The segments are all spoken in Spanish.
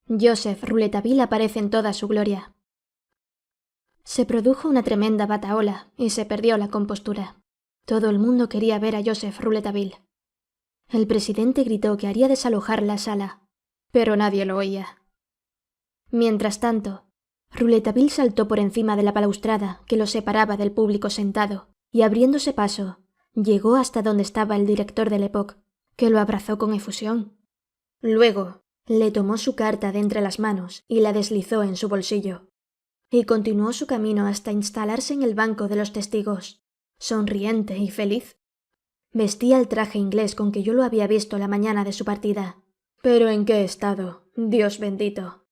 Joseph Rouletabille aparece en toda su gloria. Se produjo una tremenda batahola y se perdió la compostura. Todo el mundo quería ver a Joseph Rouletabille. El presidente gritó que haría desalojar la sala, pero nadie lo oía. Mientras tanto, Rouletabille saltó por encima de la balaustrada que lo separaba del público sentado y, abriéndose paso, llegó hasta donde estaba el director de l'Époque, que lo abrazó con efusión. Luego, le tomó su carta de entre las manos y la deslizó en su bolsillo, y continuó su camino hasta instalarse en el banco de los testigos, sonriente y feliz. Vestía el traje inglés con que yo lo había visto la mañana de su partida. Pero ¿en qué estado? Dios bendito.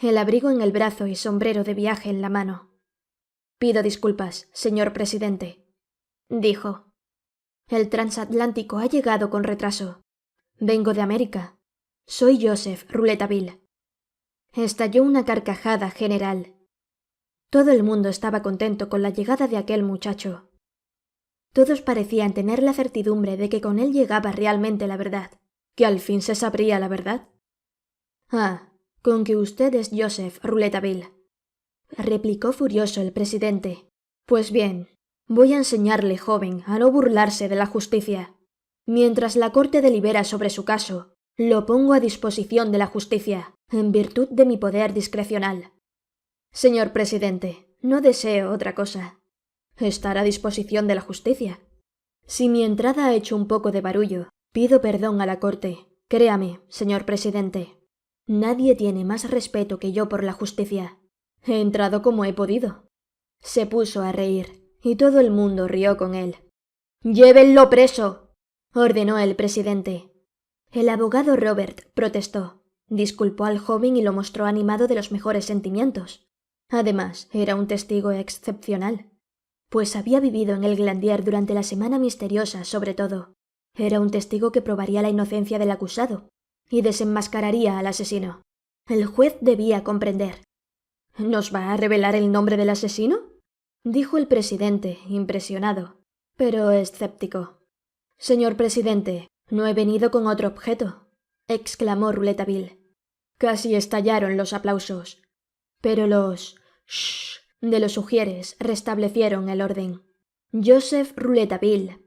El abrigo en el brazo y sombrero de viaje en la mano. «Pido disculpas, señor presidente», dijo. «El transatlántico ha llegado con retraso. Vengo de América. Soy Joseph Rouletabille». Estalló una carcajada general. Todo el mundo estaba contento con la llegada de aquel muchacho. Todos parecían tener la certidumbre de que con él llegaba realmente la verdad, que al fin se sabría la verdad. «Ah, con que usted es Joseph Rouletabille», replicó furioso el presidente. «Pues bien, voy a enseñarle, joven, a no burlarse de la justicia. Mientras la corte delibera sobre su caso, lo pongo a disposición de la justicia, en virtud de mi poder discrecional. Señor presidente, no deseo otra cosa. Estar a disposición de la justicia. Si mi entrada ha hecho un poco de barullo, pido perdón a la corte. Créame, señor presidente. Nadie tiene más respeto que yo por la justicia. He entrado como he podido». Se puso a reír, y todo el mundo rió con él. «¡Llévenlo preso!», ordenó el presidente. El abogado Robert protestó, disculpó al joven y lo mostró animado de los mejores sentimientos. Además, era un testigo excepcional, pues había vivido en el Glandier durante la semana misteriosa, sobre todo. Era un testigo que probaría la inocencia del acusado y desenmascararía al asesino. El juez debía comprender. «¿Nos va a revelar el nombre del asesino?», dijo el presidente, impresionado, pero escéptico. «Señor presidente, no he venido con otro objeto», exclamó Rouletabille. Casi estallaron los aplausos, pero los «shh» de los ujieres restablecieron el orden. «Joseph Rouletabille»,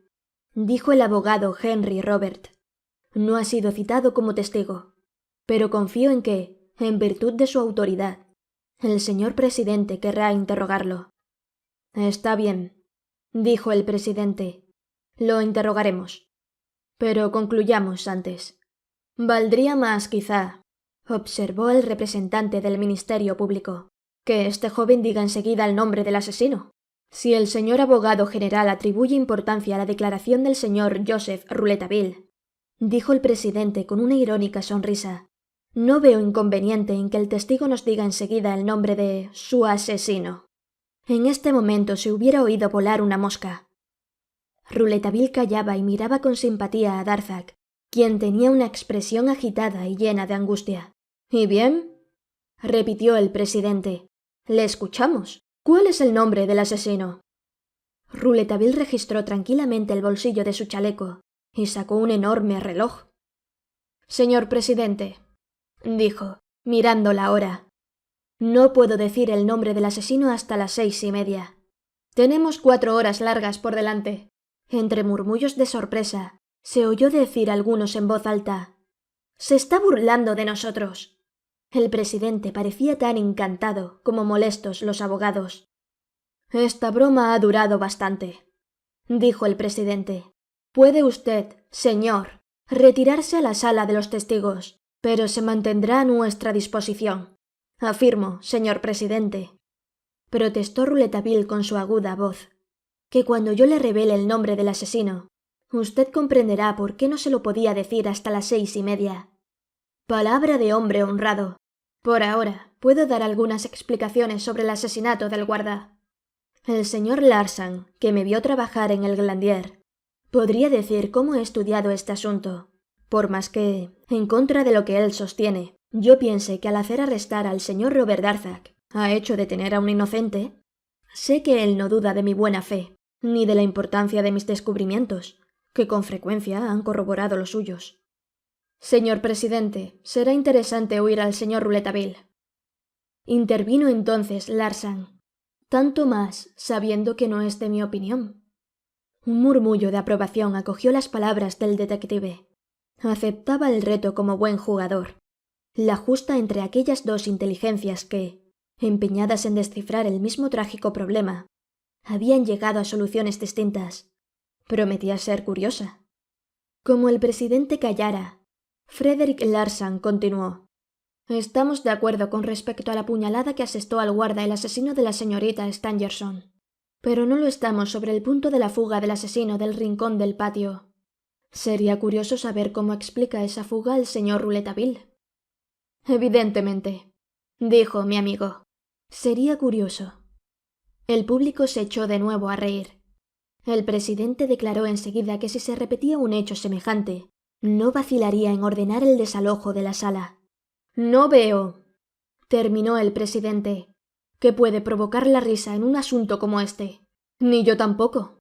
dijo el abogado Henry Robert, «no ha sido citado como testigo, pero confío en que, en virtud de su autoridad, el señor presidente querrá interrogarlo». «Está bien», dijo el presidente. «Lo interrogaremos. Pero concluyamos antes». «Valdría más, quizá», observó el representante del Ministerio Público, «que este joven diga enseguida el nombre del asesino. Si el señor abogado general atribuye importancia a la declaración del señor Joseph Rouletabille», dijo el presidente con una irónica sonrisa, «no veo inconveniente en que el testigo nos diga enseguida el nombre de su asesino». En este momento se hubiera oído volar una mosca. Rouletabille callaba y miraba con simpatía a Darzac, quien tenía una expresión agitada y llena de angustia. «¿Y bien?», repitió el presidente. «Le escuchamos. ¿Cuál es el nombre del asesino?». Rouletabille registró tranquilamente el bolsillo de su chaleco y sacó un enorme reloj. «Señor presidente», dijo, mirando la hora, «no puedo decir el nombre del asesino hasta las 6:30. Tenemos 4 horas largas por delante». Entre murmullos de sorpresa, se oyó decir a algunos en voz alta: «Se está burlando de nosotros». El presidente parecía tan encantado como molestos los abogados. «Esta broma ha durado bastante», dijo el presidente. «Puede usted, señor, retirarse a la sala de los testigos, pero se mantendrá a nuestra disposición». «Afirmo, señor presidente», protestó Rouletabille con su aguda voz, «que cuando yo le revele el nombre del asesino, usted comprenderá por qué no se lo podía decir hasta las 6:30. Palabra de hombre honrado. Por ahora puedo dar algunas explicaciones sobre el asesinato del guarda. El señor Larsan, que me vio trabajar en el Glandier, podría decir cómo he estudiado este asunto, por más que, en contra de lo que él sostiene, yo piense que al hacer arrestar al señor Robert Darzac ha hecho detener a un inocente. Sé que él no duda de mi buena fe, ni de la importancia de mis descubrimientos, que con frecuencia han corroborado los suyos. Señor presidente, será interesante oír al señor Rouletabille. Intervino entonces Larsan, tanto más sabiendo que no es de mi opinión. Un murmullo de aprobación acogió las palabras del detective. Aceptaba el reto como buen jugador, la justa entre aquellas dos inteligencias que, empeñadas en descifrar el mismo trágico problema, habían llegado a soluciones distintas. Prometía ser curiosa. Como el presidente callara, Frederick Larsan continuó. Estamos de acuerdo con respecto a la puñalada que asestó al guarda el asesino de la señorita Stangerson, pero no lo estamos sobre el punto de la fuga del asesino del rincón del patio. Sería curioso saber cómo explica esa fuga el señor Rouletabille. Evidentemente, dijo mi amigo. Sería curioso. El público se echó de nuevo a reír. El presidente declaró enseguida que si se repetía un hecho semejante, no vacilaría en ordenar el desalojo de la sala. No veo, terminó el presidente, que puede provocar la risa en un asunto como este. Ni yo tampoco,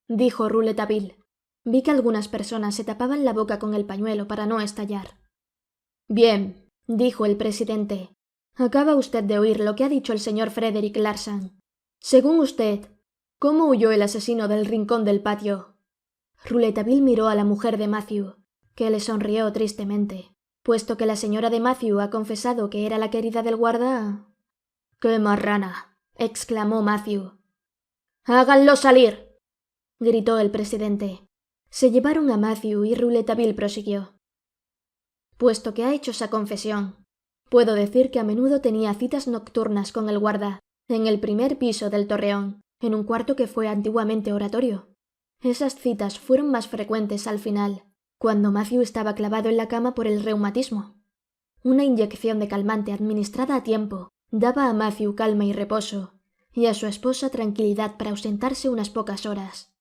dijo Rouletabille. Vi que algunas personas se tapaban la boca con el pañuelo para no estallar. Bien, dijo el presidente. Acaba usted de oír lo que ha dicho el señor Frederick Larsan. Según usted, ¿cómo huyó el asesino del rincón del patio? Rouletabille miró a la mujer de Matthew, que le sonrió tristemente, puesto que la señora de Matthew ha confesado que era la querida del guarda. ¡Qué marrana! Exclamó Matthew. ¡Háganlo salir! Gritó el presidente. Se llevaron a Matthew y Rouletabille prosiguió. Puesto que ha hecho esa confesión, puedo decir que a menudo tenía citas nocturnas con el guarda, en el primer piso del torreón, en un cuarto que fue antiguamente oratorio. Esas citas fueron más frecuentes al final, cuando Matthew estaba clavado en la cama por el reumatismo. Una inyección de calmante administrada a tiempo daba a Matthew calma y reposo, y a su esposa tranquilidad para ausentarse unas pocas horas.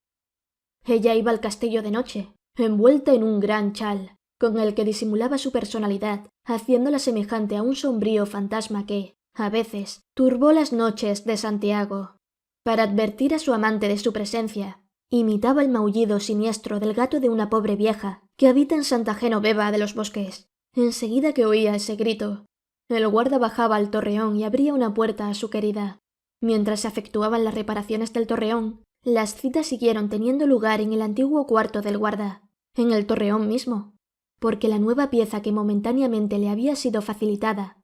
Ella iba al castillo de noche, envuelta en un gran chal, con el que disimulaba su personalidad, haciéndola semejante a un sombrío fantasma que, a veces, turbó las noches de Santiago. Para advertir a su amante de su presencia, imitaba el maullido siniestro del gato de una pobre vieja que habita en Santa Genoveva de los Bosques. Enseguida que oía ese grito, el guarda bajaba al torreón y abría una puerta a su querida. Mientras se efectuaban las reparaciones del torreón, las citas siguieron teniendo lugar en el antiguo cuarto del guarda, en el torreón mismo, porque la nueva pieza que momentáneamente le había sido facilitada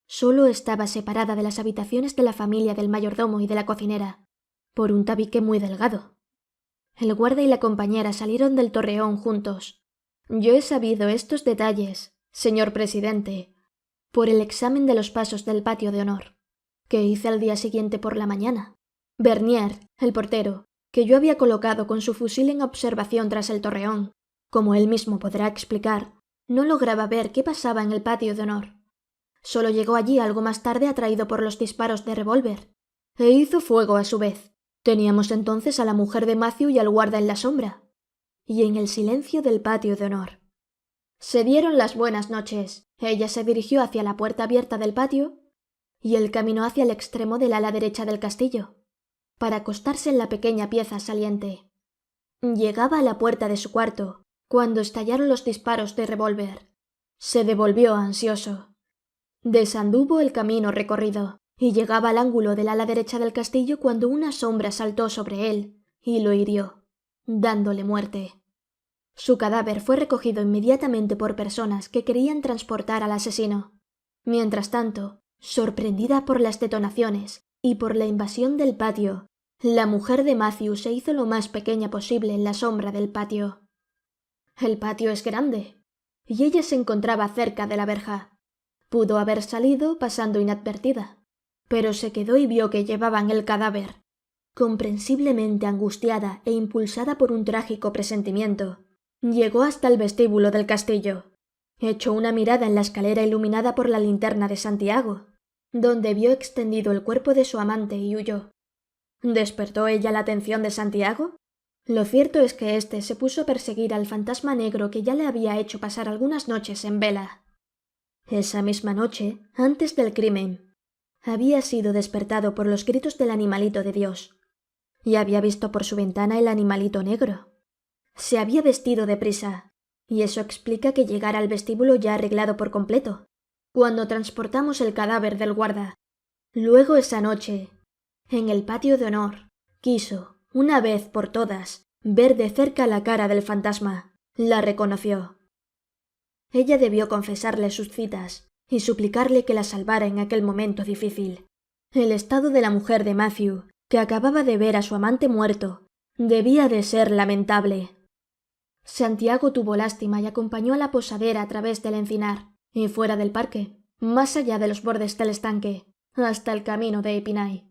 solo estaba separada de las habitaciones de la familia del mayordomo y de la cocinera, por un tabique muy delgado. El guarda y la compañera salieron del torreón juntos. Yo he sabido estos detalles, señor presidente, por el examen de los pasos del patio de honor, que hice al día siguiente por la mañana. Bernier, el portero, que yo había colocado con su fusil en observación tras el torreón, como él mismo podrá explicar, no lograba ver qué pasaba en el patio de honor. Solo llegó allí algo más tarde atraído por los disparos de revólver, e hizo fuego a su vez. Teníamos entonces a la mujer de Matthew y al guarda en la sombra, y en el silencio del patio de honor. Se dieron las buenas noches. Ella se dirigió hacia la puerta abierta del patio, y él caminó hacia el extremo del ala derecha del castillo, para acostarse en la pequeña pieza saliente. Llegaba a la puerta de su cuarto, cuando estallaron los disparos de revólver. Se devolvió ansioso. Desanduvo el camino recorrido, y llegaba al ángulo del ala derecha del castillo cuando una sombra saltó sobre él y lo hirió, dándole muerte. Su cadáver fue recogido inmediatamente por personas que querían transportar al asesino. Mientras tanto, sorprendida por las detonaciones y por la invasión del patio, la mujer de Matthew se hizo lo más pequeña posible en la sombra del patio. El patio es grande, y ella se encontraba cerca de la verja. Pudo haber salido pasando inadvertida, pero se quedó y vio que llevaban el cadáver. Comprensiblemente angustiada e impulsada por un trágico presentimiento, llegó hasta el vestíbulo del castillo. Echó una mirada en la escalera iluminada por la linterna de Santiago, donde vio extendido el cuerpo de su amante y huyó. ¿Despertó ella la atención de Santiago? Lo cierto es que éste se puso a perseguir al fantasma negro que ya le había hecho pasar algunas noches en vela. Esa misma noche, antes del crimen, había sido despertado por los gritos del animalito de Dios, y había visto por su ventana el animalito negro. Se había vestido deprisa, y eso explica que llegara al vestíbulo ya arreglado por completo, cuando transportamos el cadáver del guarda. Luego esa noche, en el patio de honor, quiso, una vez por todas, ver de cerca la cara del fantasma. La reconoció. Ella debió confesarle sus citas y suplicarle que la salvara en aquel momento difícil. El estado de la mujer de Matthew, que acababa de ver a su amante muerto, debía de ser lamentable. Santiago tuvo lástima y acompañó a la posadera a través del encinar y fuera del parque, más allá de los bordes del estanque, hasta el camino de Epinay.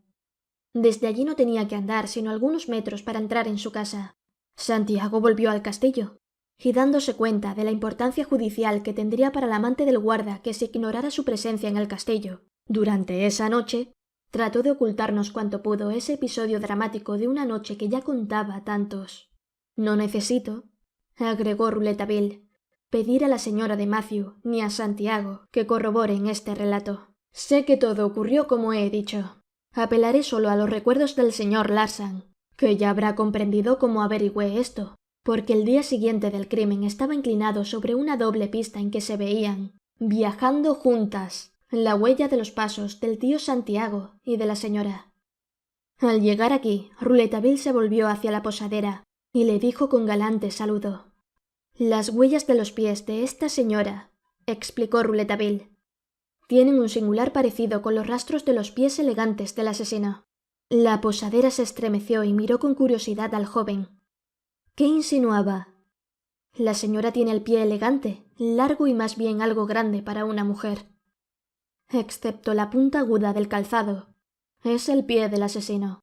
Desde allí no tenía que andar sino algunos metros para entrar en su casa. Santiago volvió al castillo, y dándose cuenta de la importancia judicial que tendría para el amante del guarda que se ignorara su presencia en el castillo durante esa noche, trató de ocultarnos cuanto pudo ese episodio dramático de una noche que ya contaba tantos. No necesito, agregó Rouletabille, pedir a la señora de Matthew ni a Santiago que corroboren este relato. Sé que todo ocurrió como he dicho. Apelaré solo a los recuerdos del señor Larsan, que ya habrá comprendido cómo averigüé esto, porque el día siguiente del crimen estaba inclinado sobre una doble pista en que se veían, viajando juntas, la huella de los pasos del tío Santiago y de la señora. Al llegar aquí, Rouletabille se volvió hacia la posadera y le dijo con galante saludo: «Las huellas de los pies de esta señora», explicó Rouletabille, «tienen un singular parecido con los rastros de los pies elegantes del asesino». La posadera se estremeció y miró con curiosidad al joven. ¿Qué insinuaba? La señora tiene el pie elegante, largo y más bien algo grande para una mujer. Excepto la punta aguda del calzado. Es el pie del asesino.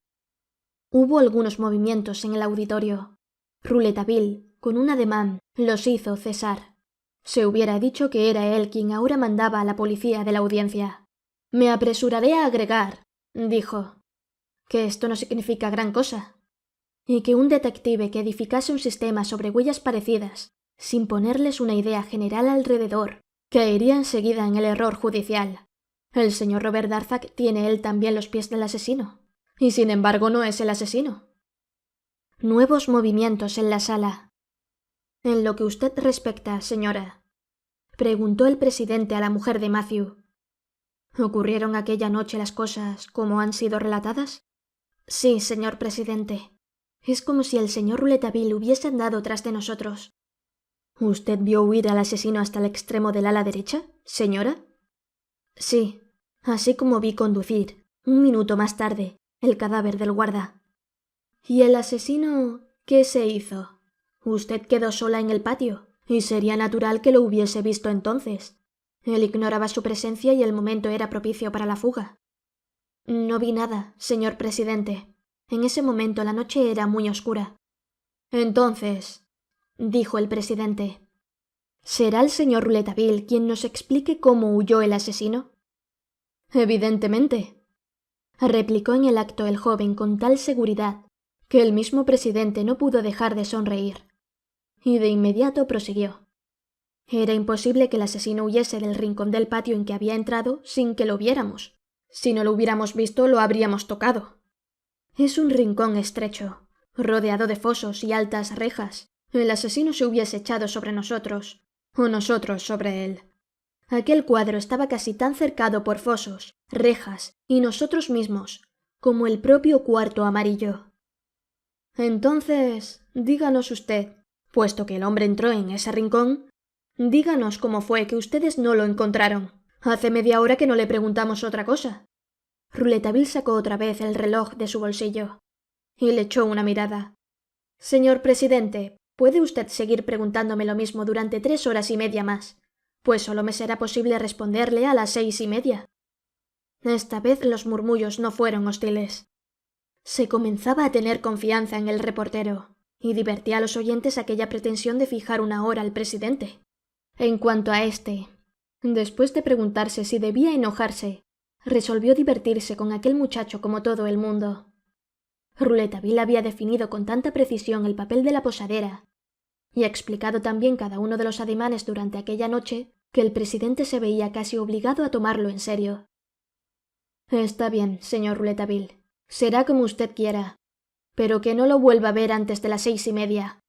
Hubo algunos movimientos en el auditorio. Rouletabille, con un ademán, los hizo cesar. Se hubiera dicho que era él quien ahora mandaba a la policía de la audiencia. «Me apresuraré a agregar», dijo, «que esto no significa gran cosa, y que un detective que edificase un sistema sobre huellas parecidas, sin ponerles una idea general alrededor, caería enseguida en el error judicial. El señor Robert Darzac tiene él también los pies del asesino, y sin embargo no es el asesino». Nuevos movimientos en la sala. «En lo que usted respecta, señora», preguntó el presidente a la mujer de Matthew, ¿ocurrieron aquella noche las cosas como han sido relatadas? Sí, señor presidente. Es como si el señor Rouletabille hubiese andado tras de nosotros. ¿Usted vio huir al asesino hasta el extremo del ala derecha, señora? Sí, así como vi conducir, un minuto más tarde, el cadáver del guarda. ¿Y el asesino qué se hizo? Usted quedó sola en el patio, y sería natural que lo hubiese visto entonces. Él ignoraba su presencia y el momento era propicio para la fuga. No vi nada, señor presidente. En ese momento la noche era muy oscura. Entonces, dijo el presidente, ¿será el señor Rouletabille quien nos explique cómo huyó el asesino? Evidentemente, replicó en el acto el joven con tal seguridad que el mismo presidente no pudo dejar de sonreír. Y de inmediato prosiguió. Era imposible que el asesino huyese del rincón del patio en que había entrado sin que lo viéramos. Si no lo hubiéramos visto, lo habríamos tocado. Es un rincón estrecho, rodeado de fosos y altas rejas. El asesino se hubiese echado sobre nosotros, o nosotros sobre él. Aquel cuadro estaba casi tan cercado por fosos, rejas y nosotros mismos, como el propio cuarto amarillo. Entonces, díganos usted, puesto que el hombre entró en ese rincón, díganos cómo fue que ustedes no lo encontraron. Hace media hora que no le preguntamos otra cosa. Rouletabille sacó otra vez el reloj de su bolsillo y le echó una mirada. Señor presidente, ¿puede usted seguir preguntándome lo mismo durante 3 horas y media más? Pues solo me será posible responderle a las 6:30. Esta vez los murmullos no fueron hostiles. Se comenzaba a tener confianza en el reportero y divertía a los oyentes aquella pretensión de fijar una hora al presidente. En cuanto a éste, después de preguntarse si debía enojarse, resolvió divertirse con aquel muchacho como todo el mundo. Rouletabille había definido con tanta precisión el papel de la posadera y explicado también cada uno de los ademanes durante aquella noche que el presidente se veía casi obligado a tomarlo en serio. Está bien, señor Rouletabille. Será como usted quiera, pero que no lo vuelva a ver antes de las 6:30.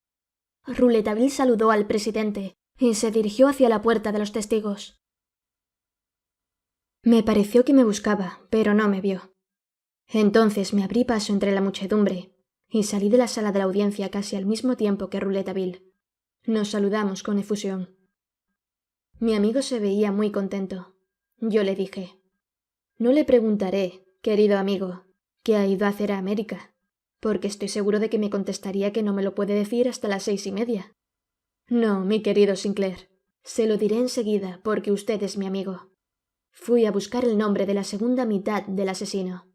Rouletabille saludó al presidente y se dirigió hacia la puerta de los testigos. Me pareció que me buscaba, pero no me vio. Entonces me abrí paso entre la muchedumbre y salí de la sala de la audiencia casi al mismo tiempo que Rouletabille. Nos saludamos con efusión. Mi amigo se veía muy contento. Yo le dije: «No le preguntaré, querido amigo, qué ha ido a hacer a América, porque estoy seguro de que me contestaría que no me lo puede decir hasta las 6:30. No, mi querido Sinclair, se lo diré enseguida porque usted es mi amigo. Fui a buscar el nombre de la segunda mitad del asesino.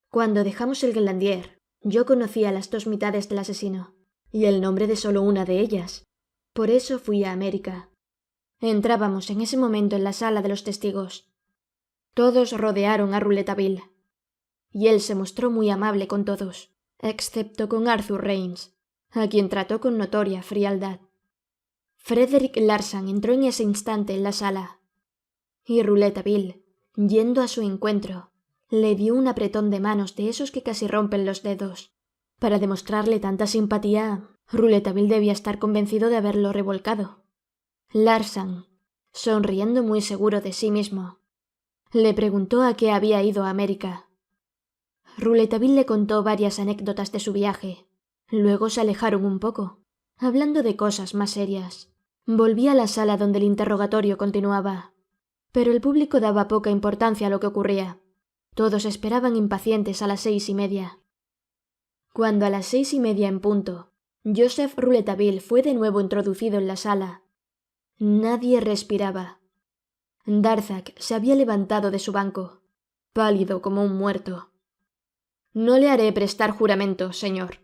Cuando dejamos el Glandier, yo conocía las 2 mitades del asesino, y el nombre de solo una de ellas. Por eso fui a América». Entrábamos en ese momento en la sala de los testigos. Todos rodearon a Rouletabille, y él se mostró muy amable con todos, excepto con Arthur Raynes, a quien trató con notoria frialdad. Frederick Larsan entró en ese instante en la sala, y Rouletabille, yendo a su encuentro, le dio un apretón de manos de esos que casi rompen los dedos. Para demostrarle tanta simpatía, Rouletabille debía estar convencido de haberlo revolcado. Larsan, sonriendo muy seguro de sí mismo, le preguntó a qué había ido a América. Rouletabille le contó varias anécdotas de su viaje. Luego se alejaron un poco, hablando de cosas más serias. Volví a la sala donde el interrogatorio continuaba, pero el público daba poca importancia a lo que ocurría. Todos esperaban impacientes a las 6:30. Cuando a las 6:30 en punto, Joseph Rouletabille fue de nuevo introducido en la sala, nadie respiraba. Darzac se había levantado de su banco, pálido como un muerto. «No le haré prestar juramento, señor»,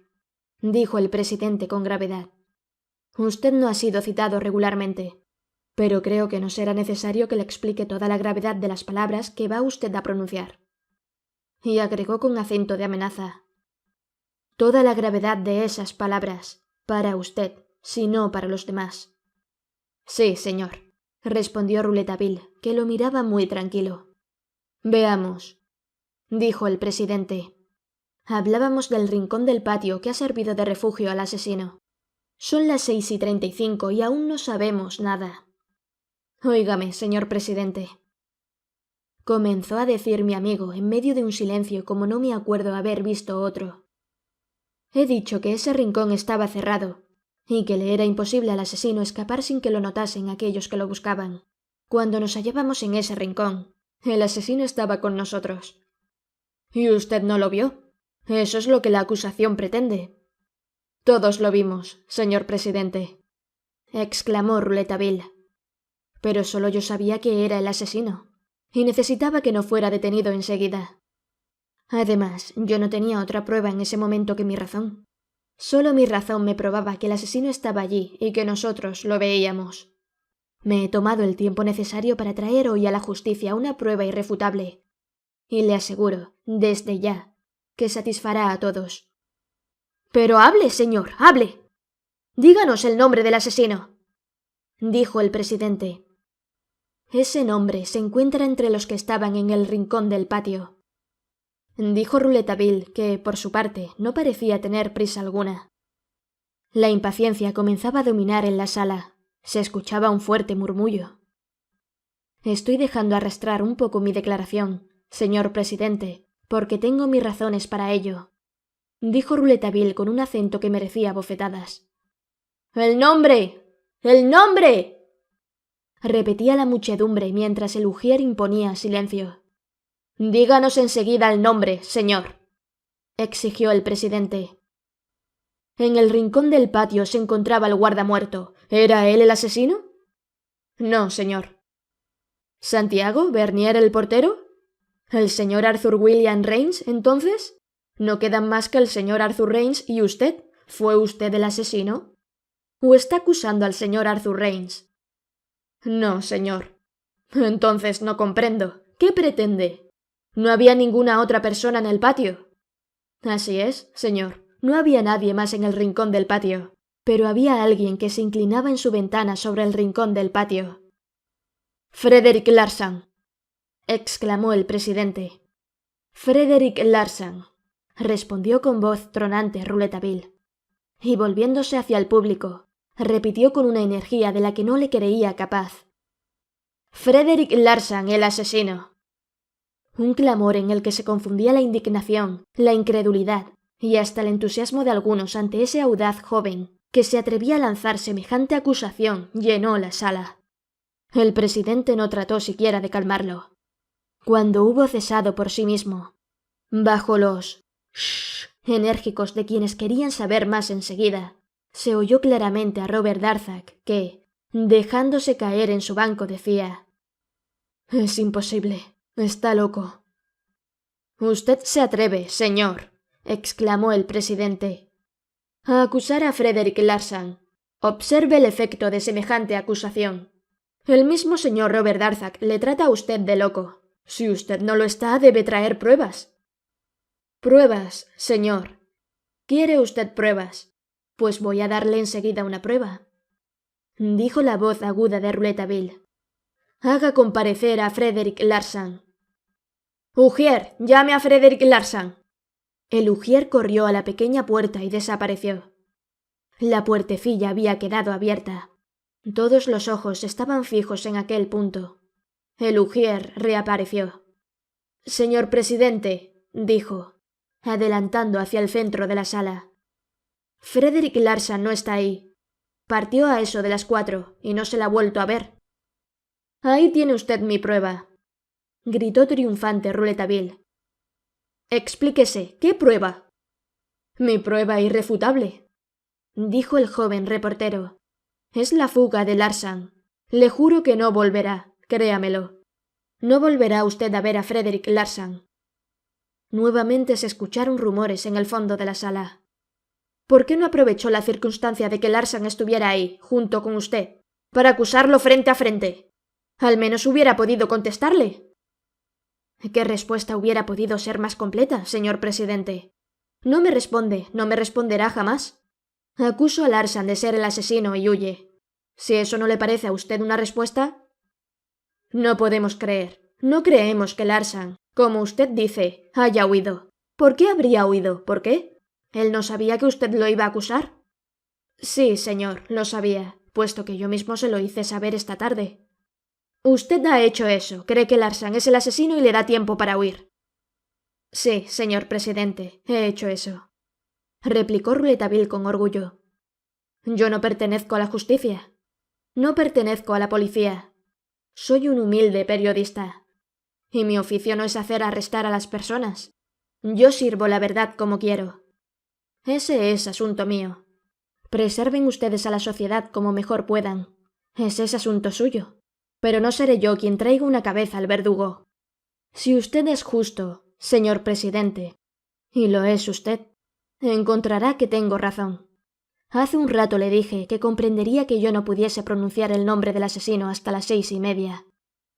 dijo el presidente con gravedad. «Usted no ha sido citado regularmente, pero creo que no será necesario que le explique toda la gravedad de las palabras que va usted a pronunciar». Y agregó con acento de amenaza: «Toda la gravedad de esas palabras, para usted, si no para los demás». «Sí, señor», respondió Rouletabille, que lo miraba muy tranquilo. «Veamos», dijo el presidente. «Hablábamos del rincón del patio que ha servido de refugio al asesino. Son las 6:35 y aún no sabemos nada». «Óigame, señor presidente», comenzó a decir mi amigo en medio de un silencio como no me acuerdo haber visto otro. «He dicho que ese rincón estaba cerrado y que le era imposible al asesino escapar sin que lo notasen aquellos que lo buscaban. Cuando nos hallábamos en ese rincón, el asesino estaba con nosotros». «¿Y usted no lo vio? Eso es lo que la acusación pretende». «Todos lo vimos, señor presidente», exclamó Rouletabille. «Pero solo yo sabía que era el asesino, y necesitaba que no fuera detenido enseguida. Además, yo no tenía otra prueba en ese momento que mi razón. Solo mi razón me probaba que el asesino estaba allí y que nosotros lo veíamos. Me he tomado el tiempo necesario para traer hoy a la justicia una prueba irrefutable, y le aseguro, desde ya, que satisfará a todos». «Pero hable, señor, hable. Díganos el nombre del asesino», dijo el presidente. «Ese nombre se encuentra entre los que estaban en el rincón del patio», dijo Rouletabille, que, por su parte, no parecía tener prisa alguna. La impaciencia comenzaba a dominar en la sala. Se escuchaba un fuerte murmullo. «Estoy dejando arrastrar un poco mi declaración, señor presidente, porque tengo mis razones para ello», dijo Rouletabille con un acento que merecía bofetadas. «¡El nombre! ¡El nombre!», repetía la muchedumbre mientras el ujier imponía silencio. «Díganos enseguida el nombre, señor», exigió el presidente. «En el rincón del patio se encontraba el guardamuerto. ¿Era él el asesino?». «No, señor». «¿Santiago Bernier el portero? ¿El señor Arthur William Raynes, entonces? No quedan más que el señor Arthur Raynes y usted. ¿Fue usted el asesino? ¿O está acusando al señor Arthur Raynes?». «No, señor». «Entonces no comprendo. ¿Qué pretende? ¿No había ninguna otra persona en el patio?». «Así es, señor. No había nadie más en el rincón del patio, pero había alguien que se inclinaba en su ventana sobre el rincón del patio». «Frederick Larsan», exclamó el presidente. «Frederick Larsan», respondió con voz tronante Rouletabille. Y volviéndose hacia el público, repitió con una energía de la que no le creía capaz. «Frederick Larsan, el asesino». Un clamor en el que se confundía la indignación, la incredulidad y hasta el entusiasmo de algunos ante ese audaz joven que se atrevía a lanzar semejante acusación llenó la sala. El presidente no trató siquiera de calmarlo. Cuando hubo cesado por sí mismo, bajo los shh enérgicos de quienes querían saber más enseguida, se oyó claramente a Robert Darzac que, dejándose caer en su banco, decía: «Es imposible, está loco». «Usted se atreve, señor», exclamó el presidente, «a acusar a Frederick Larsan. Observe el efecto de semejante acusación. El mismo señor Robert Darzac le trata a usted de loco. Si usted no lo está, debe traer pruebas». «Pruebas, señor. ¿Quiere usted pruebas? Pues voy a darle enseguida una prueba», dijo la voz aguda de Rouletabille. «Haga comparecer a Frederick Larsan». «Ujier, llame a Frederick Larsan». El ujier corrió a la pequeña puerta y desapareció. La puertecilla había quedado abierta. Todos los ojos estaban fijos en aquel punto. El ujier reapareció. «Señor presidente», dijo, adelantando hacia el centro de la sala. «Frederick Larsan no está ahí. Partió a eso de las 4 y no se la ha vuelto a ver». «Ahí tiene usted mi prueba», gritó triunfante Rouletabille. «Explíquese, ¿qué prueba?» «Mi prueba irrefutable», dijo el joven reportero. «Es la fuga de Larsan. Le juro que no volverá, créamelo. No volverá usted a ver a Frederick Larsan». Nuevamente se escucharon rumores en el fondo de la sala. «¿Por qué no aprovechó la circunstancia de que Larsan estuviera ahí, junto con usted, para acusarlo frente a frente? Al menos hubiera podido contestarle». ¿Qué respuesta hubiera podido ser más completa, señor presidente? No me responde, no me responderá jamás. Acuso a Larsan de ser el asesino y huye. Si eso no le parece a usted una respuesta. No podemos creer, no creemos que Larsan, como usted dice, haya huido. ¿Por qué habría huido? ¿Por qué? ¿Él no sabía que usted lo iba a acusar? Sí, señor, lo sabía, puesto que yo mismo se lo hice saber esta tarde. Usted ha hecho eso, cree que Larsan es el asesino y le da tiempo para huir. Sí, señor presidente, he hecho eso, replicó Rouletabille con orgullo. Yo no pertenezco a la justicia. No pertenezco a la policía. Soy un humilde periodista. Y mi oficio no es hacer arrestar a las personas. Yo sirvo la verdad como quiero. Ese es asunto mío. Preserven ustedes a la sociedad como mejor puedan. Ese es asunto suyo. Pero no seré yo quien traiga una cabeza al verdugo. Si usted es justo, señor presidente, y lo es usted, encontrará que tengo razón. Hace un rato le dije que comprendería que yo no pudiese pronunciar el nombre del asesino hasta las 6:30.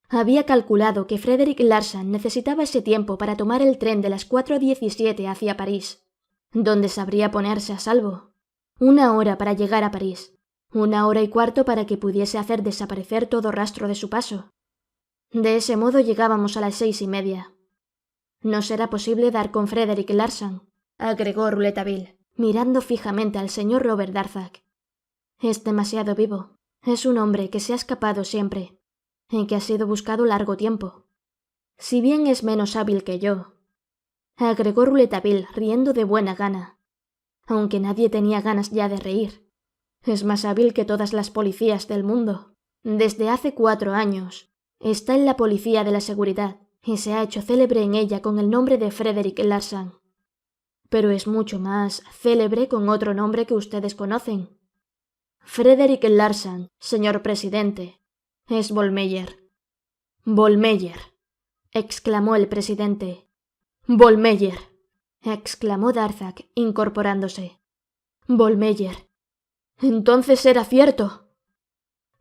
Había calculado que Frederick Larsan necesitaba ese tiempo para tomar el tren de las 4:17 hacia París, donde sabría ponerse a salvo. 1 hora para llegar a París. 1 hora y cuarto para que pudiese hacer desaparecer todo rastro de su paso. De ese modo llegábamos a las 6:30. «No será posible dar con Frederick Larsan», agregó Rouletabille, mirando fijamente al señor Robert Darzac. «Es demasiado vivo. Es un hombre que se ha escapado siempre, y que ha sido buscado largo tiempo. Si bien es menos hábil que yo», agregó Rouletabille riendo de buena gana, aunque nadie tenía ganas ya de reír. «Es más hábil que todas las policías del mundo. Desde hace 4 años está en la policía de la seguridad y se ha hecho célebre en ella con el nombre de Frederick Larsan. Pero es mucho más célebre con otro nombre que ustedes conocen. Frederick Larsan, señor presidente, es Vollmeyer». «Vollmeyer», exclamó el presidente. «Vollmeyer», exclamó Darzac, incorporándose. «Vollmeyer. Entonces era cierto».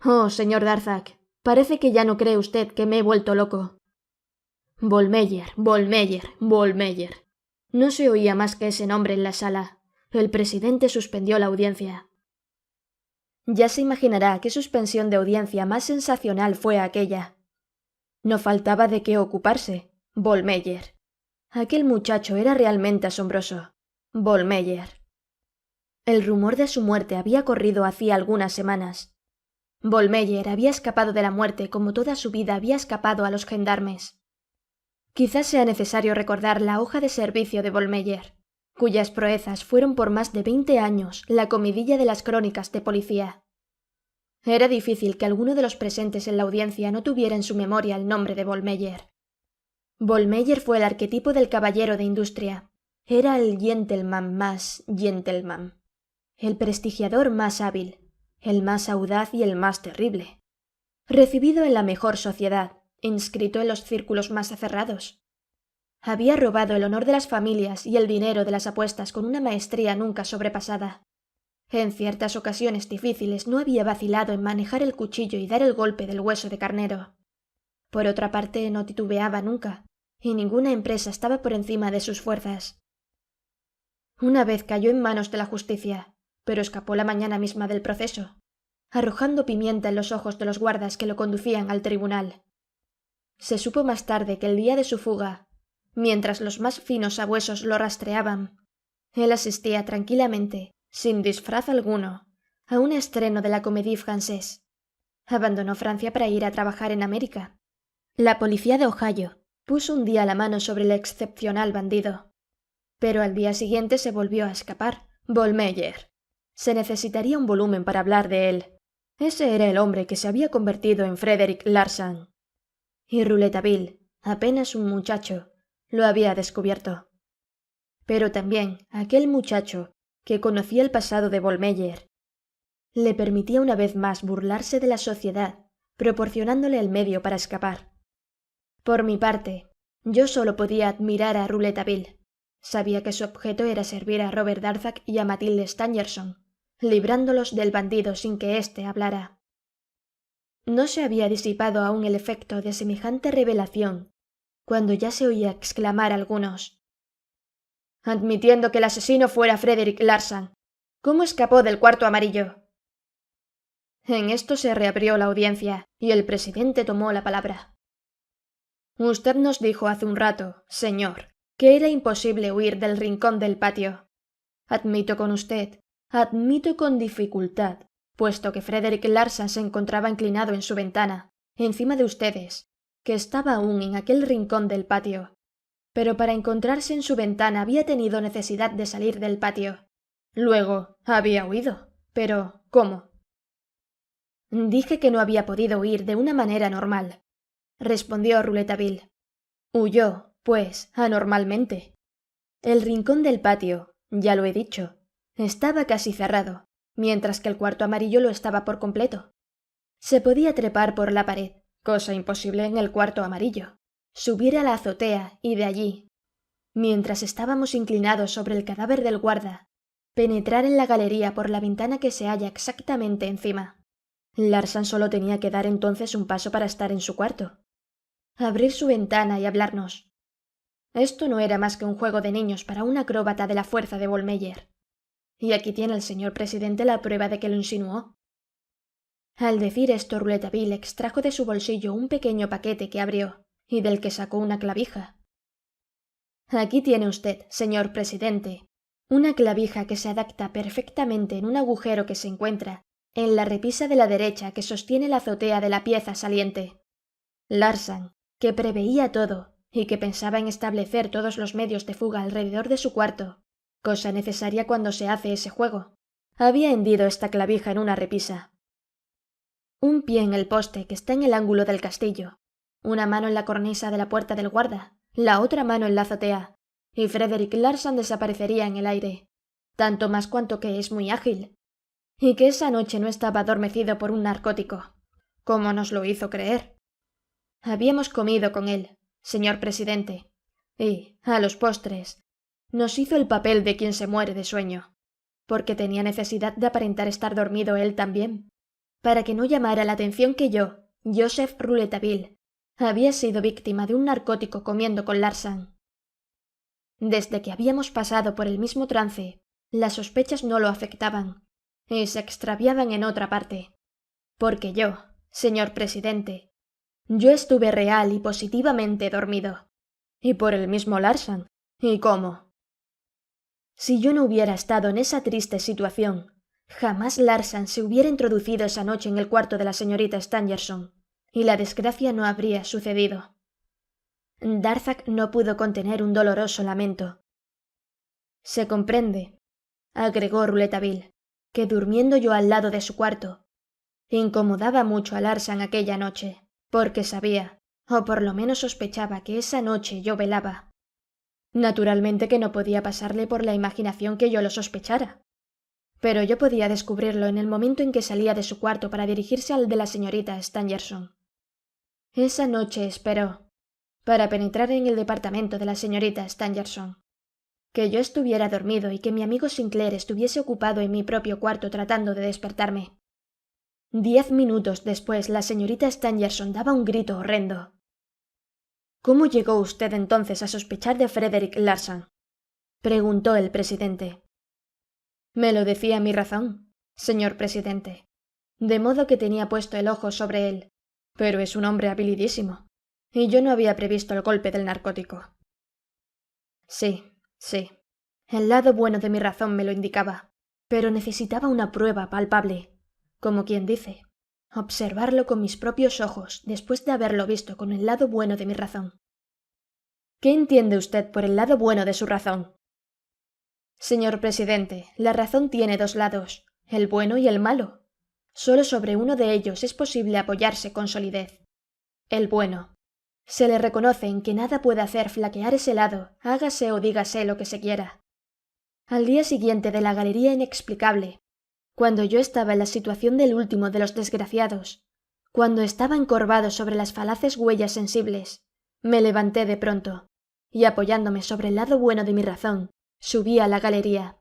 «Oh, señor Darzac, parece que ya no cree usted que me he vuelto loco». «Vollmeyer, Vollmeyer, Vollmeyer». No se oía más que ese nombre en la sala. El presidente suspendió la audiencia. Ya se imaginará qué suspensión de audiencia más sensacional fue aquella. No faltaba de qué ocuparse. Vollmeyer. Aquel muchacho era realmente asombroso. Vollmeyer. El rumor de su muerte había corrido hacía algunas semanas. Vollmeyer había escapado de la muerte como toda su vida había escapado a los gendarmes. Quizás sea necesario recordar la hoja de servicio de Vollmeyer, cuyas proezas fueron por más de 20 años la comidilla de las crónicas de policía. Era difícil que alguno de los presentes en la audiencia no tuviera en su memoria el nombre de Vollmeyer. Vollmeyer fue el arquetipo del caballero de industria. Era el gentleman más gentleman, el prestigiador más hábil, el más audaz y el más terrible. Recibido en la mejor sociedad, inscrito en los círculos más aferrados. Había robado el honor de las familias y el dinero de las apuestas con una maestría nunca sobrepasada. En ciertas ocasiones difíciles no había vacilado en manejar el cuchillo y dar el golpe del hueso de carnero. Por otra parte, no titubeaba nunca, y ninguna empresa estaba por encima de sus fuerzas. Una vez cayó en manos de la justicia, pero escapó la mañana misma del proceso, arrojando pimienta en los ojos de los guardas que lo conducían al tribunal. Se supo más tarde que el día de su fuga, mientras los más finos sabuesos lo rastreaban, él asistía tranquilamente, sin disfraz alguno, a un estreno de la Comédie Française. Abandonó Francia para ir a trabajar en América. La policía de Ohio puso un día la mano sobre el excepcional bandido, pero al día siguiente se volvió a escapar. Vollmeyer. Se necesitaría un volumen para hablar de él. Ese era el hombre que se había convertido en Frederick Larsan. Y Rouletabille, apenas un muchacho, lo había descubierto. Pero también aquel muchacho, que conocía el pasado de Vollmeyer, le permitía una vez más burlarse de la sociedad, proporcionándole el medio para escapar. Por mi parte, yo solo podía admirar a Rouletabille. Sabía que su objeto era servir a Robert Darzac y a Mathilde Stangerson, librándolos del bandido sin que éste hablara. No se había disipado aún el efecto de semejante revelación, cuando ya se oía exclamar algunos: «Admitiendo que el asesino fuera Frederick Larsan, ¿cómo escapó del cuarto amarillo?» En esto se reabrió la audiencia y el presidente tomó la palabra. «Usted nos dijo hace un rato, señor, que era imposible huir del rincón del patio. Admito con usted, admito con dificultad, puesto que Frederick Larsan se encontraba inclinado en su ventana, encima de ustedes, que estaba aún en aquel rincón del patio. Pero para encontrarse en su ventana había tenido necesidad de salir del patio. Luego había huido. Pero, ¿cómo?» «Dije que no había podido huir de una manera normal», respondió Rouletabille. «Huyó, pues, anormalmente. El rincón del patio, ya lo he dicho, estaba casi cerrado, mientras que el cuarto amarillo lo estaba por completo. Se podía trepar por la pared, cosa imposible en el cuarto amarillo, subir a la azotea y de allí, mientras estábamos inclinados sobre el cadáver del guarda, penetrar en la galería por la ventana que se halla exactamente encima. Larsan solo tenía que dar entonces un paso para estar en su cuarto, abrir su ventana y hablarnos. Esto no era más que un juego de niños para un acróbata de la fuerza de Vollmeyer. Y aquí tiene el señor presidente la prueba de que lo insinuó». Al decir esto, Rouletabille extrajo de su bolsillo un pequeño paquete que abrió y del que sacó una clavija. «Aquí tiene usted, señor presidente, una clavija que se adapta perfectamente en un agujero que se encuentra en la repisa de la derecha que sostiene la azotea de la pieza saliente. Larsan, que preveía todo y que pensaba en establecer todos los medios de fuga alrededor de su cuarto, cosa necesaria cuando se hace ese juego, había hendido esta clavija en una repisa. Un pie en el poste que está en el ángulo del castillo, una mano en la cornisa de la puerta del guarda, la otra mano en la azotea, y Frederick Larsan desaparecería en el aire, tanto más cuanto que es muy ágil, y que esa noche no estaba adormecido por un narcótico, como nos lo hizo creer. Habíamos comido con él, señor presidente, y, a los postres, nos hizo el papel de quien se muere de sueño, porque tenía necesidad de aparentar estar dormido él también, para que no llamara la atención que yo, Joseph Rouletabille, había sido víctima de un narcótico comiendo con Larsan. Desde que habíamos pasado por el mismo trance, las sospechas no lo afectaban, y se extraviaban en otra parte, porque yo, señor presidente, yo estuve real y positivamente dormido, y por el mismo Larsan. ¿Y cómo? Si yo no hubiera estado en esa triste situación, jamás Larsan se hubiera introducido esa noche en el cuarto de la señorita Stangerson, y la desgracia no habría sucedido. Darzac no pudo contener un doloroso lamento. Se comprende, agregó Rouletabille, que durmiendo yo al lado de su cuarto, incomodaba mucho a Larsan aquella noche, porque sabía, o por lo menos sospechaba que esa noche yo velaba. Naturalmente que no podía pasarle por la imaginación que yo lo sospechara. Pero yo podía descubrirlo en el momento en que salía de su cuarto para dirigirse al de la señorita Stangerson. Esa noche esperó, para penetrar en el departamento de la señorita Stangerson, que yo estuviera dormido y que mi amigo Sinclair estuviese ocupado en mi propio cuarto tratando de despertarme. 10 minutos después la señorita Stangerson daba un grito horrendo. ¿Cómo llegó usted entonces a sospechar de Frederick Larsan?, preguntó el presidente. Me lo decía mi razón, señor presidente, de modo que tenía puesto el ojo sobre él, pero es un hombre habilidísimo, y yo no había previsto el golpe del narcótico. Sí, el lado bueno de mi razón me lo indicaba, pero necesitaba una prueba palpable, como quien dice, observarlo con mis propios ojos después de haberlo visto con el lado bueno de mi razón. ¿Qué entiende usted por el lado bueno de su razón? Señor presidente, la razón tiene dos lados, el bueno y el malo. Solo sobre uno de ellos es posible apoyarse con solidez. El bueno. Se le reconoce en que nada puede hacer flaquear ese lado, hágase o dígase lo que se quiera. Al día siguiente de la galería inexplicable, cuando yo estaba en la situación del último de los desgraciados, cuando estaba encorvado sobre las falaces huellas sensibles, me levanté de pronto, y apoyándome sobre el lado bueno de mi razón, subí a la galería.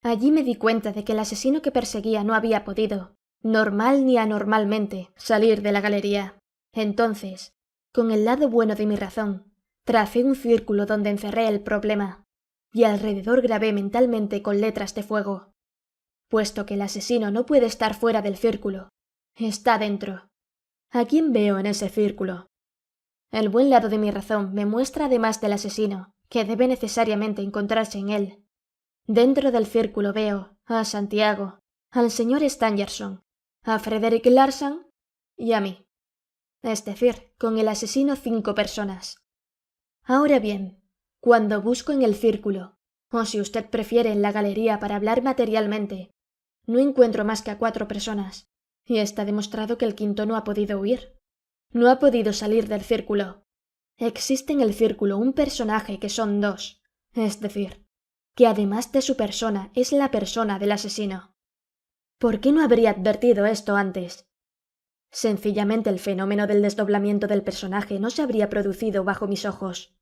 Allí me di cuenta de que el asesino que perseguía no había podido, normal ni anormalmente, salir de la galería. Entonces, con el lado bueno de mi razón, tracé un círculo donde encerré el problema, y alrededor grabé mentalmente con letras de fuego. Puesto que el asesino no puede estar fuera del círculo, está dentro. ¿A quién veo en ese círculo? El buen lado de mi razón me muestra además del asesino, que debe necesariamente encontrarse en él. Dentro del círculo veo a Santiago, al señor Stangerson, a Frederick Larsan y a mí. Es decir, con el asesino 5 personas. Ahora bien, cuando busco en el círculo, o si usted prefiere en la galería para hablar materialmente, no encuentro más que a 4 personas, y está demostrado que el quinto no ha podido huir. No ha podido salir del círculo. Existe en el círculo un personaje que son 2, es decir, que además de su persona es la persona del asesino. ¿Por qué no habría advertido esto antes? Sencillamente el fenómeno del desdoblamiento del personaje no se habría producido bajo mis ojos.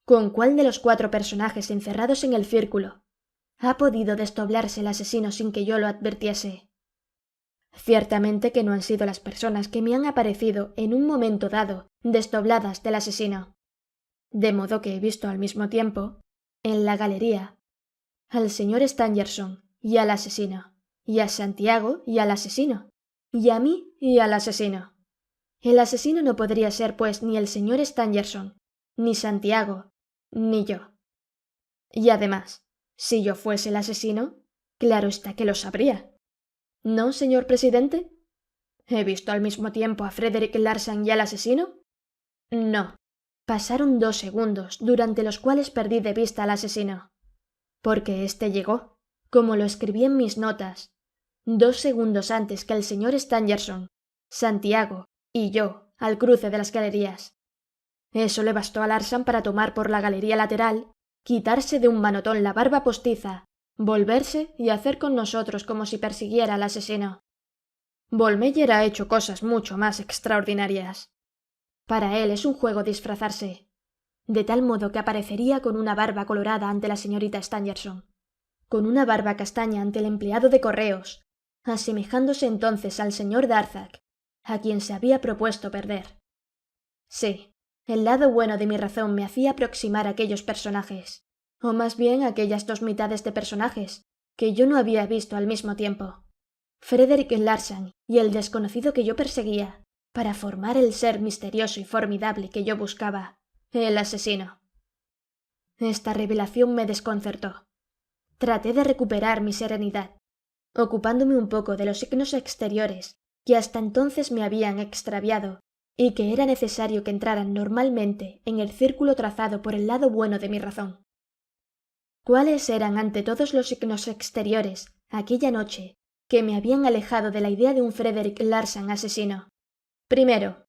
¿Con cuál de los 4 personajes encerrados en el círculo ha podido desdoblarse el asesino sin que yo lo advirtiese? Ciertamente que no han sido las personas que me han aparecido en un momento dado desdobladas del asesino. De modo que he visto al mismo tiempo, en la galería, al señor Stangerson y al asesino, y a Santiago y al asesino, y a mí y al asesino. El asesino no podría ser, pues, ni el señor Stangerson, ni Santiago, ni yo. Y además, si yo fuese el asesino, claro está que lo sabría. ¿No, señor presidente? ¿He visto al mismo tiempo a Frederick Larsan y al asesino? No. Pasaron 2 segundos, durante los cuales perdí de vista al asesino. Porque éste llegó, como lo escribí en mis notas, 2 segundos antes que el señor Stangerson, Santiago y yo al cruce de las galerías. Eso le bastó a Larsan para tomar por la galería lateral, quitarse de un manotón la barba postiza, volverse y hacer con nosotros como si persiguiera al asesino. Vollmeyer ha hecho cosas mucho más extraordinarias. Para él es un juego disfrazarse, de tal modo que aparecería con una barba colorada ante la señorita Stangerson, con una barba castaña ante el empleado de correos, asemejándose entonces al señor Darzac, a quien se había propuesto perder. Sí, el lado bueno de mi razón me hacía aproximar a aquellos personajes, o más bien a aquellas 2 mitades de personajes, que yo no había visto al mismo tiempo, Frederick Larsan y el desconocido que yo perseguía, para formar el ser misterioso y formidable que yo buscaba, el asesino. Esta revelación me desconcertó. Traté de recuperar mi serenidad, ocupándome un poco de los signos exteriores que hasta entonces me habían extraviado y que era necesario que entraran normalmente en el círculo trazado por el lado bueno de mi razón. ¿Cuáles eran ante todos los signos exteriores aquella noche que me habían alejado de la idea de un Frederick Larsan asesino? Primero,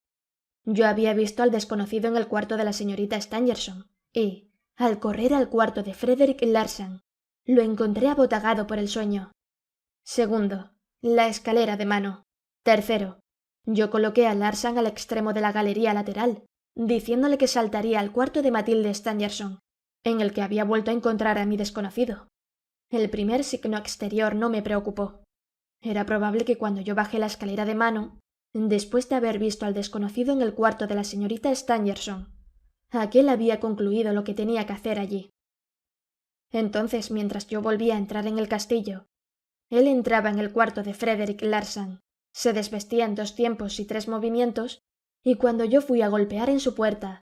yo había visto al desconocido en el cuarto de la señorita Stangerson y, al correr al cuarto de Frederick Larsan, lo encontré abotagado por el sueño. Segundo, la escalera de mano. Tercero, yo coloqué a Larsan al extremo de la galería lateral, diciéndole que saltaría al cuarto de Matilde Stangerson, en el que había vuelto a encontrar a mi desconocido. El primer signo exterior no me preocupó. Era probable que cuando yo bajé la escalera de mano, después de haber visto al desconocido en el cuarto de la señorita Stangerson, aquel había concluido lo que tenía que hacer allí. Entonces, mientras yo volvía a entrar en el castillo, él entraba en el cuarto de Frederick Larsan, se desvestía en 2 tiempos y 3 movimientos, y cuando yo fui a golpear en su puerta,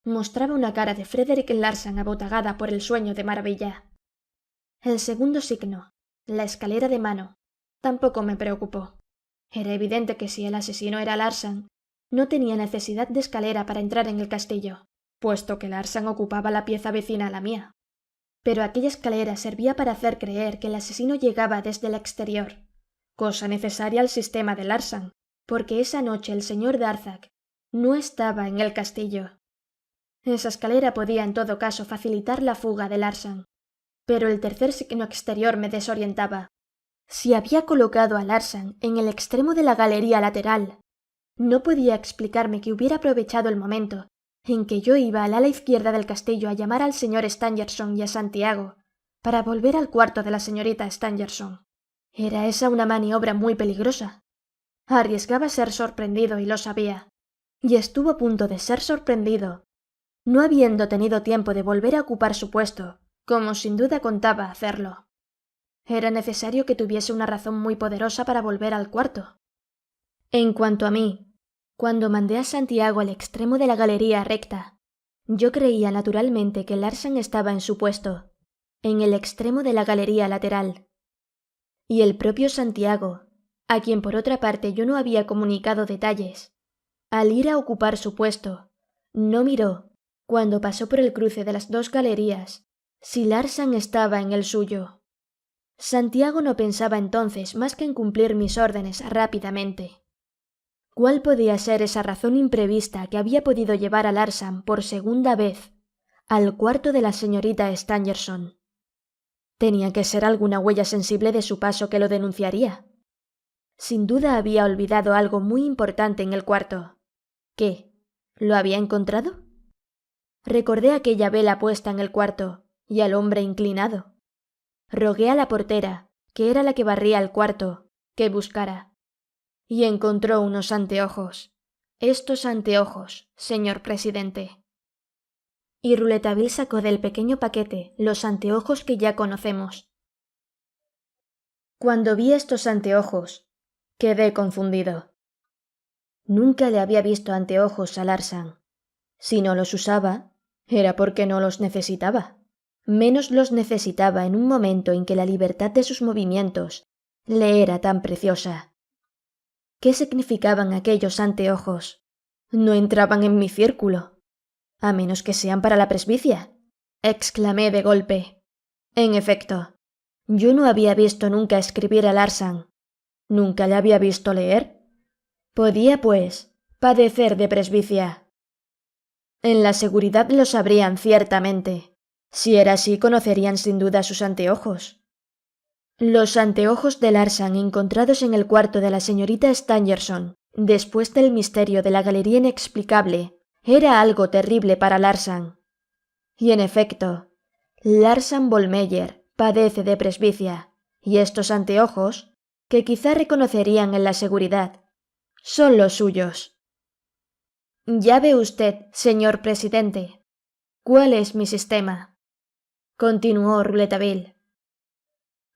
mostraba una cara de Frederick Larsan abotagada por el sueño de maravilla. El segundo signo, la escalera de mano, tampoco me preocupó. Era evidente que si el asesino era Larsan, no tenía necesidad de escalera para entrar en el castillo, puesto que Larsan ocupaba la pieza vecina a la mía. Pero aquella escalera servía para hacer creer que el asesino llegaba desde el exterior, cosa necesaria al sistema de Larsan, porque esa noche el señor Darzac no estaba en el castillo. Esa escalera podía en todo caso facilitar la fuga de Larsan, pero el tercer signo exterior me desorientaba. Si había colocado a Larsan en el extremo de la galería lateral, no podía explicarme que hubiera aprovechado el momento en que yo iba al ala izquierda del castillo a llamar al señor Stangerson y a Santiago para volver al cuarto de la señorita Stangerson. Era esa una maniobra muy peligrosa. Arriesgaba ser sorprendido y lo sabía, y estuvo a punto de ser sorprendido, no habiendo tenido tiempo de volver a ocupar su puesto, como sin duda contaba hacerlo. Era necesario que tuviese una razón muy poderosa para volver al cuarto. En cuanto a mí, cuando mandé a Santiago al extremo de la galería recta, yo creía naturalmente que Larsan estaba en su puesto, en el extremo de la galería lateral. Y el propio Santiago, a quien por otra parte yo no había comunicado detalles, al ir a ocupar su puesto, no miró, cuando pasó por el cruce de las 2 galerías, si Larsan estaba en el suyo. Santiago no pensaba entonces más que en cumplir mis órdenes rápidamente. ¿Cuál podía ser esa razón imprevista que había podido llevar a Larsan por segunda vez al cuarto de la señorita Stangerson? Tenía que ser alguna huella sensible de su paso que lo denunciaría. Sin duda había olvidado algo muy importante en el cuarto. ¿Qué? ¿Lo había encontrado? Recordé aquella vela puesta en el cuarto y al hombre inclinado. Rogué a la portera, que era la que barría el cuarto, que buscara. Y encontró unos anteojos. Estos anteojos, señor presidente. Y Rouletabille sacó del pequeño paquete los anteojos que ya conocemos. Cuando vi estos anteojos, quedé confundido. Nunca le había visto anteojos a Larsan. Si no los usaba, era porque no los necesitaba. Menos los necesitaba en un momento en que la libertad de sus movimientos le era tan preciosa. ¿Qué significaban aquellos anteojos? No entraban en mi círculo. A menos que sean para la presbicia, exclamé de golpe. En efecto, yo no había visto nunca escribir a Larsan. Nunca le había visto leer. Podía, pues, padecer de presbicia. En la seguridad lo sabrían ciertamente. Si era así, conocerían sin duda sus anteojos. Los anteojos de Larsan encontrados en el cuarto de la señorita Stangerson, después del misterio de la galería inexplicable, era algo terrible para Larsan. Y en efecto, Larsan Bollmeyer padece de presbicia, y estos anteojos, que quizá reconocerían en la seguridad, son los suyos. Ya ve usted, señor presidente, cuál es mi sistema, continuó Rouletabille.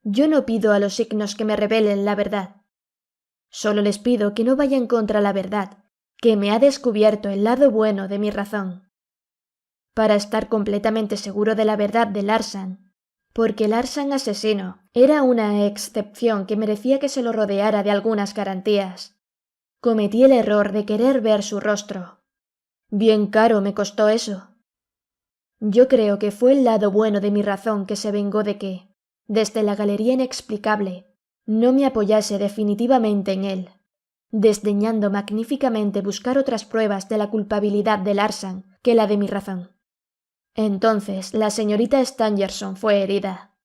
Yo no pido a los signos que me revelen la verdad. Solo les pido que no vayan contra la verdad, que me ha descubierto el lado bueno de mi razón. para estar completamente seguro de la verdad de Larsan, porque Larsan asesino era una excepción que merecía que se lo rodeara de algunas garantías. Cometí el error de querer ver su rostro. Bien caro me costó eso. Yo creo que fue el lado bueno de mi razón que se vengó de que, desde la galería inexplicable, no me apoyase definitivamente en él, desdeñando magníficamente buscar otras pruebas de la culpabilidad de Larsan que la de mi razón. Entonces la señorita Stangerson fue herida.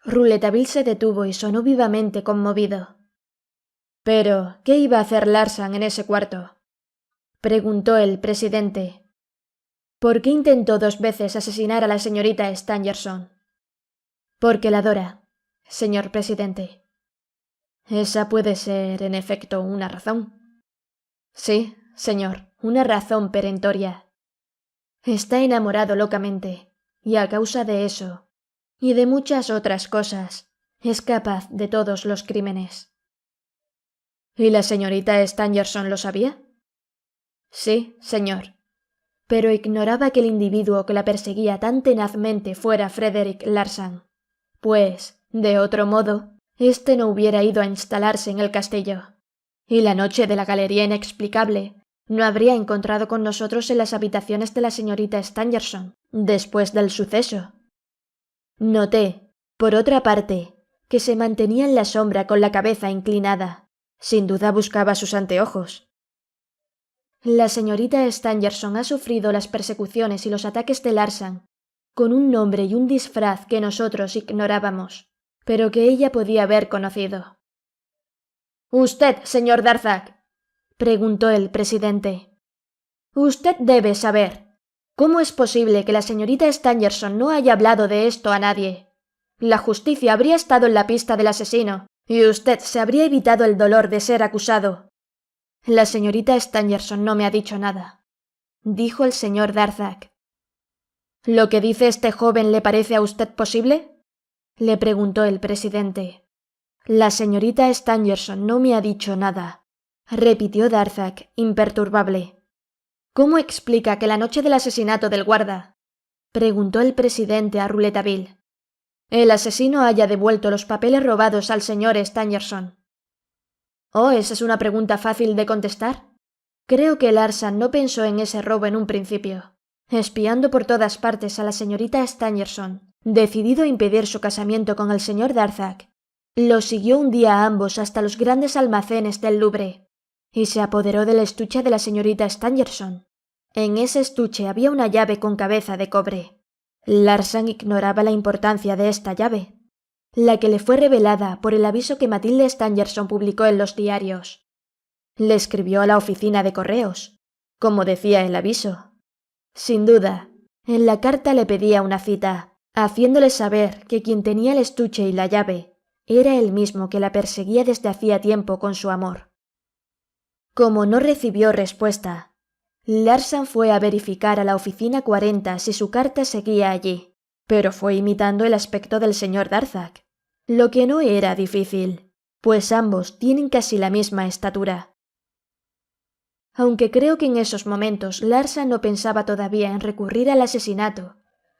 Rouletabille se detuvo y sonó vivamente conmovido. «Pero, ¿qué iba a hacer Larsan en ese cuarto?», preguntó el presidente. «¿Por qué intentó 2 veces asesinar a la señorita Stangerson?». «Porque la adora, señor presidente». «Esa puede ser, en efecto, una razón». «Sí, señor, una razón perentoria. Está enamorado locamente, y a causa de eso, y de muchas otras cosas, es capaz de todos los crímenes». «¿Y la señorita Stangerson lo sabía?». «Sí, señor, pero ignoraba que el individuo que la perseguía tan tenazmente fuera Frederick Larsan, pues, de otro modo, éste no hubiera ido a instalarse en el castillo, y la noche de la galería inexplicable no habría encontrado con nosotros en las habitaciones de la señorita Stangerson después del suceso. Noté, por otra parte, que se mantenía en la sombra con la cabeza inclinada. Sin duda buscaba sus anteojos. La señorita Stangerson ha sufrido las persecuciones y los ataques de Larsan con un nombre y un disfraz que nosotros ignorábamos, pero que ella podía haber conocido. «Usted, señor Darzac», preguntó el presidente. «Usted debe saber. ¿Cómo es posible que la señorita Stangerson no haya hablado de esto a nadie? La justicia habría estado en la pista del asesino, y usted se habría evitado el dolor de ser acusado». «La señorita Stangerson no me ha dicho nada», dijo el señor Darzac. «¿Lo que dice este joven le parece a usted posible?», le preguntó el presidente. «La señorita Stangerson no me ha dicho nada», repitió Darzac, imperturbable. «¿Cómo explica que la noche del asesinato del guarda?», preguntó el presidente a Rouletabille, «el asesino haya devuelto los papeles robados al señor Stangerson?» «Oh, esa es una pregunta fácil de contestar. Creo que Larsan no pensó en ese robo en un principio. Espiando por todas partes a la señorita Stangerson, decidido a impedir su casamiento con el señor Darzac, lo siguió un día a ambos hasta los grandes almacenes del Louvre, y se apoderó del estuche de la señorita Stangerson. En ese estuche había una llave con cabeza de cobre. Larsan ignoraba la importancia de esta llave, la que le fue revelada por el aviso que Matilde Stangerson publicó en los diarios. Le escribió a la oficina de correos, como decía el aviso. Sin duda, en la carta le pedía una cita, haciéndole saber que quien tenía el estuche y la llave era el mismo que la perseguía desde hacía tiempo con su amor. Como no recibió respuesta, Larsan fue a verificar a la oficina 40 si su carta seguía allí, pero fue imitando el aspecto del señor Darzac, lo que no era difícil, pues ambos tienen casi la misma estatura. Aunque creo que en esos momentos Larsan no pensaba todavía en recurrir al asesinato,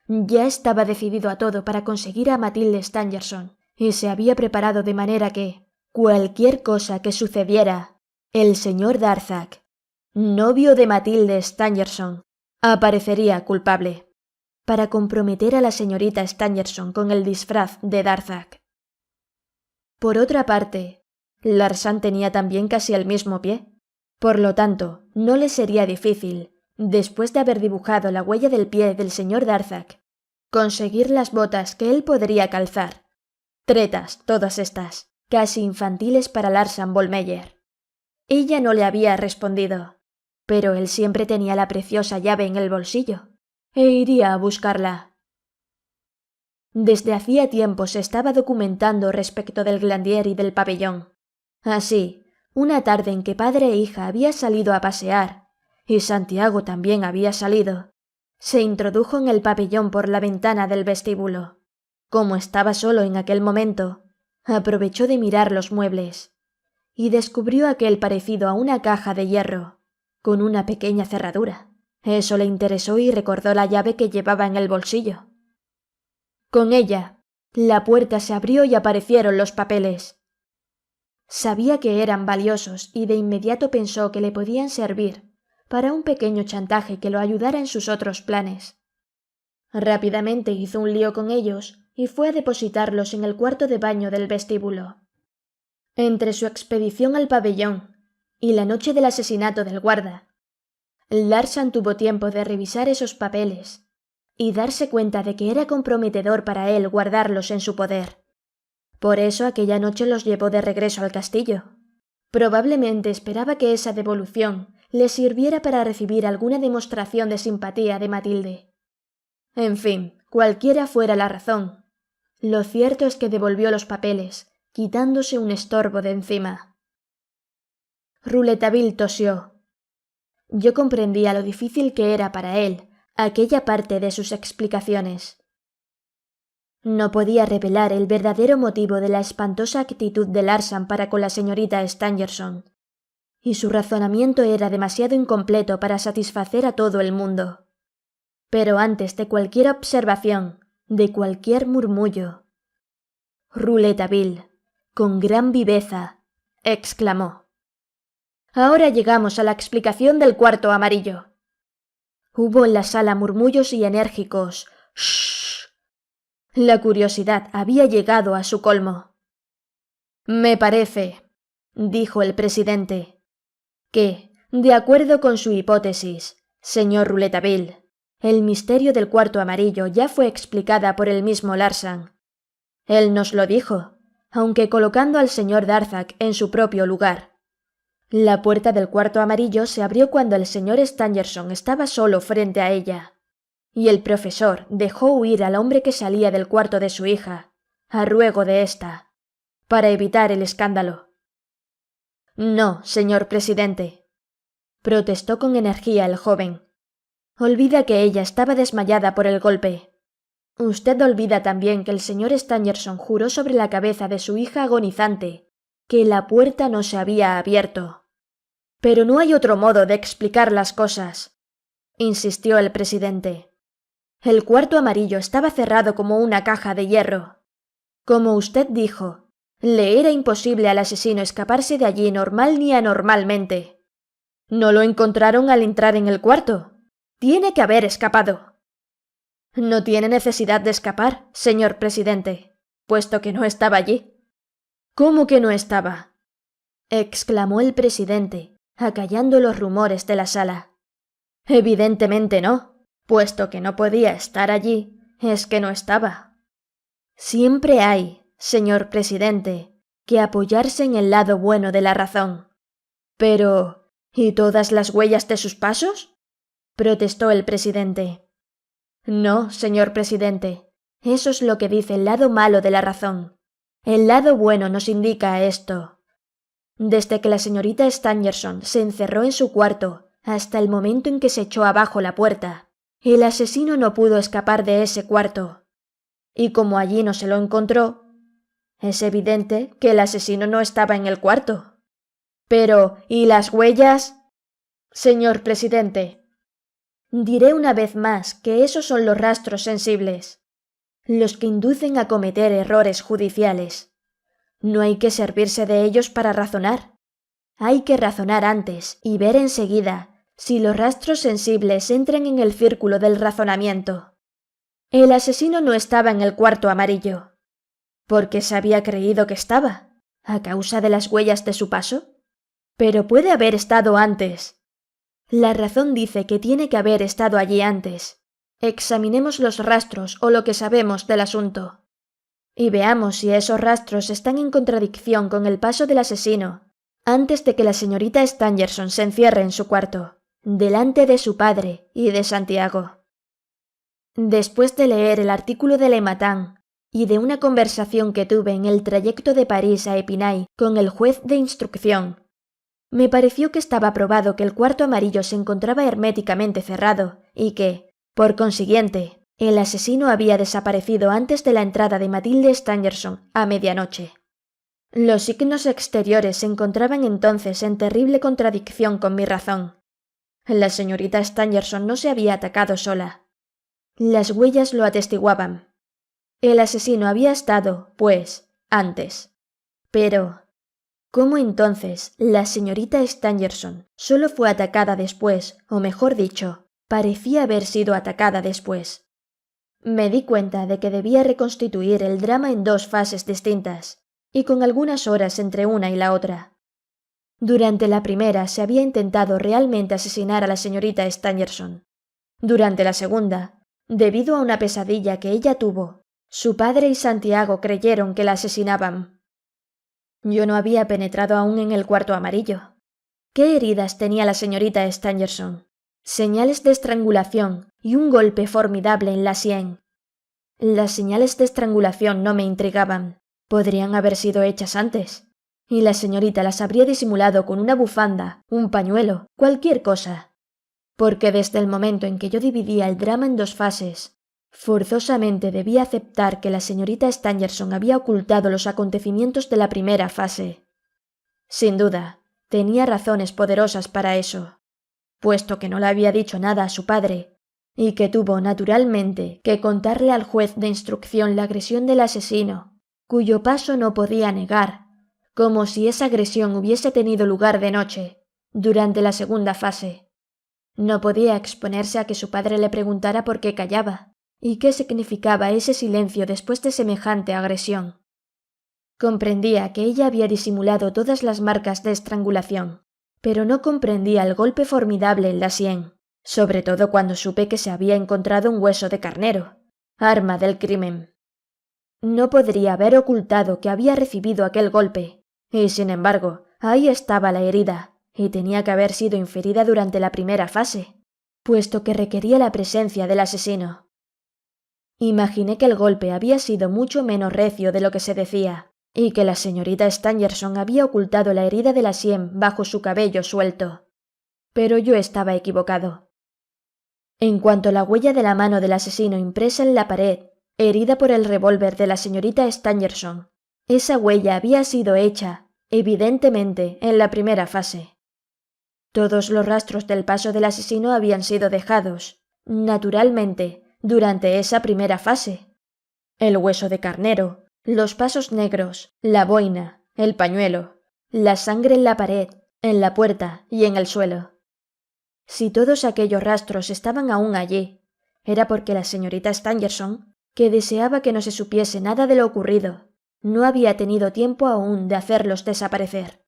ya estaba decidido a todo para conseguir a Matilde Stangerson, y se había preparado de manera que, cualquier cosa que sucediera, el señor Darzac, novio de Matilde Stangerson, aparecería culpable, para comprometer a la señorita Stangerson con el disfraz de Darzac. Por otra parte, Larsan tenía también casi el mismo pie. Por lo tanto, no le sería difícil, después de haber dibujado la huella del pie del señor Darzac, conseguir las botas que él podría calzar. Tretas, todas estas, casi infantiles para Larsan Bollmeyer. Ella no le había respondido, pero él siempre tenía la preciosa llave en el bolsillo, e iría a buscarla. Desde hacía tiempo se estaba documentando respecto del Glandier y del pabellón. Así, una tarde en que padre e hija había salido a pasear, y Santiago también había salido, se introdujo en el pabellón por la ventana del vestíbulo. Como estaba solo en aquel momento, aprovechó de mirar los muebles, y descubrió aquel parecido a una caja de hierro, con una pequeña cerradura. Eso le interesó y recordó la llave que llevaba en el bolsillo. Con ella, la puerta se abrió y aparecieron los papeles. Sabía que eran valiosos y de inmediato pensó que le podían servir para un pequeño chantaje que lo ayudara en sus otros planes. Rápidamente hizo un lío con ellos y fue a depositarlos en el cuarto de baño del vestíbulo. Entre su expedición al pabellón y la noche del asesinato del guarda, Larsan tuvo tiempo de revisar esos papeles y darse cuenta de que era comprometedor para él guardarlos en su poder. Por eso aquella noche los llevó de regreso al castillo. Probablemente esperaba que esa devolución le sirviera para recibir alguna demostración de simpatía de Matilde. En fin, cualquiera fuera la razón, lo cierto es que devolvió los papeles, quitándose un estorbo de encima. Rouletabille tosió. Yo comprendía lo difícil que era para él aquella parte de sus explicaciones. No podía revelar el verdadero motivo de la espantosa actitud de Larsan para con la señorita Stangerson, y su razonamiento era demasiado incompleto para satisfacer a todo el mundo. Pero antes de cualquier observación, de cualquier murmullo, Rouletabille, con gran viveza, exclamó: «Ahora llegamos a la explicación del cuarto amarillo». Hubo en la sala murmullos y enérgicos «shh». La curiosidad había llegado a su colmo. «Me parece», dijo el presidente, «que, de acuerdo con su hipótesis, señor Rouletabille, el misterio del cuarto amarillo ya fue explicada por el mismo Larsan. Él nos lo dijo, aunque colocando al señor Darzac en su propio lugar. La puerta del cuarto amarillo se abrió cuando el señor Stangerson estaba solo frente a ella, y el profesor dejó huir al hombre que salía del cuarto de su hija, a ruego de ésta, para evitar el escándalo». «No, señor presidente», protestó con energía el joven. «Olvida que ella estaba desmayada por el golpe. Usted olvida también que el señor Stangerson juró sobre la cabeza de su hija agonizante que la puerta no se había abierto». «Pero no hay otro modo de explicar las cosas», insistió el presidente. «El cuarto amarillo estaba cerrado como una caja de hierro. Como usted dijo, le era imposible al asesino escaparse de allí normal ni anormalmente. ¿No lo encontraron al entrar en el cuarto? Tiene que haber escapado». «No tiene necesidad de escapar, señor presidente, puesto que no estaba allí». «¿Cómo que no estaba?», exclamó el presidente, acallando los rumores de la sala. «Evidentemente no. Puesto que no podía estar allí, es que no estaba». «Siempre hay, señor presidente, que apoyarse en el lado bueno de la razón». «Pero, ¿y todas las huellas de sus pasos?», protestó el presidente. «No, señor presidente, eso es lo que dice el lado malo de la razón. El lado bueno nos indica esto. Desde que la señorita Stangerson se encerró en su cuarto hasta el momento en que se echó abajo la puerta, el asesino no pudo escapar de ese cuarto. Y como allí no se lo encontró, es evidente que el asesino no estaba en el cuarto». «Pero, ¿y las huellas?». «Señor presidente, diré una vez más que esos son los rastros sensibles, los que inducen a cometer errores judiciales. No hay que servirse de ellos para razonar. Hay que razonar antes y ver enseguida si los rastros sensibles entran en el círculo del razonamiento. El asesino no estaba en el cuarto amarillo. ¿Por qué se había creído que estaba? ¿A causa de las huellas de su paso? Pero puede haber estado antes. La razón dice que tiene que haber estado allí antes. Examinemos los rastros o lo que sabemos del asunto, y veamos si esos rastros están en contradicción con el paso del asesino antes de que la señorita Stangerson se encierre en su cuarto, delante de su padre y de Santiago». Después de leer el artículo de Le Matin y de una conversación que tuve en el trayecto de París a Epinay con el juez de instrucción, me pareció que estaba probado que el cuarto amarillo se encontraba herméticamente cerrado y que, por consiguiente, el asesino había desaparecido antes de la entrada de Matilde Stangerson a medianoche. Los signos exteriores se encontraban entonces en terrible contradicción con mi razón. La señorita Stangerson no se había atacado sola. Las huellas lo atestiguaban. El asesino había estado, pues, antes. Pero, ¿cómo entonces la señorita Stangerson solo fue atacada después, o mejor dicho, parecía haber sido atacada después? Me di cuenta de que debía reconstituir el drama en dos fases distintas, y con algunas horas entre una y la otra. Durante la primera se había intentado realmente asesinar a la señorita Stangerson. Durante la segunda, debido a una pesadilla que ella tuvo, su padre y Santiago creyeron que la asesinaban. Yo no había penetrado aún en el cuarto amarillo. ¿Qué heridas tenía la señorita Stangerson? Señales de estrangulación y un golpe formidable en la sien. Las señales de estrangulación no me intrigaban. Podrían haber sido hechas antes. Y la señorita las habría disimulado con una bufanda, un pañuelo, cualquier cosa. Porque desde el momento en que yo dividía el drama en dos fases, forzosamente debía aceptar que la señorita Stangerson había ocultado los acontecimientos de la primera fase. Sin duda, tenía razones poderosas para eso, puesto que no le había dicho nada a su padre, y que tuvo, naturalmente, que contarle al juez de instrucción la agresión del asesino, cuyo paso no podía negar, como si esa agresión hubiese tenido lugar de noche, durante la segunda fase. No podía exponerse a que su padre le preguntara por qué callaba, y qué significaba ese silencio después de semejante agresión. Comprendía que ella había disimulado todas las marcas de estrangulación, pero no comprendía el golpe formidable en la sien, sobre todo cuando supe que se había encontrado un hueso de carnero, arma del crimen. No podría haber ocultado que había recibido aquel golpe, y sin embargo, ahí estaba la herida, y tenía que haber sido inferida durante la primera fase, puesto que requería la presencia del asesino. Imaginé que el golpe había sido mucho menos recio de lo que se decía, y que la señorita Stangerson había ocultado la herida de la sien bajo su cabello suelto. Pero yo estaba equivocado. En cuanto a la huella de la mano del asesino impresa en la pared, herida por el revólver de la señorita Stangerson, esa huella había sido hecha, evidentemente, en la primera fase. Todos los rastros del paso del asesino habían sido dejados, naturalmente, durante esa primera fase. El hueso de carnero, los pasos negros, la boina, el pañuelo, la sangre en la pared, en la puerta y en el suelo. Si todos aquellos rastros estaban aún allí, era porque la señorita Stangerson, que deseaba que no se supiese nada de lo ocurrido, no había tenido tiempo aún de hacerlos desaparecer.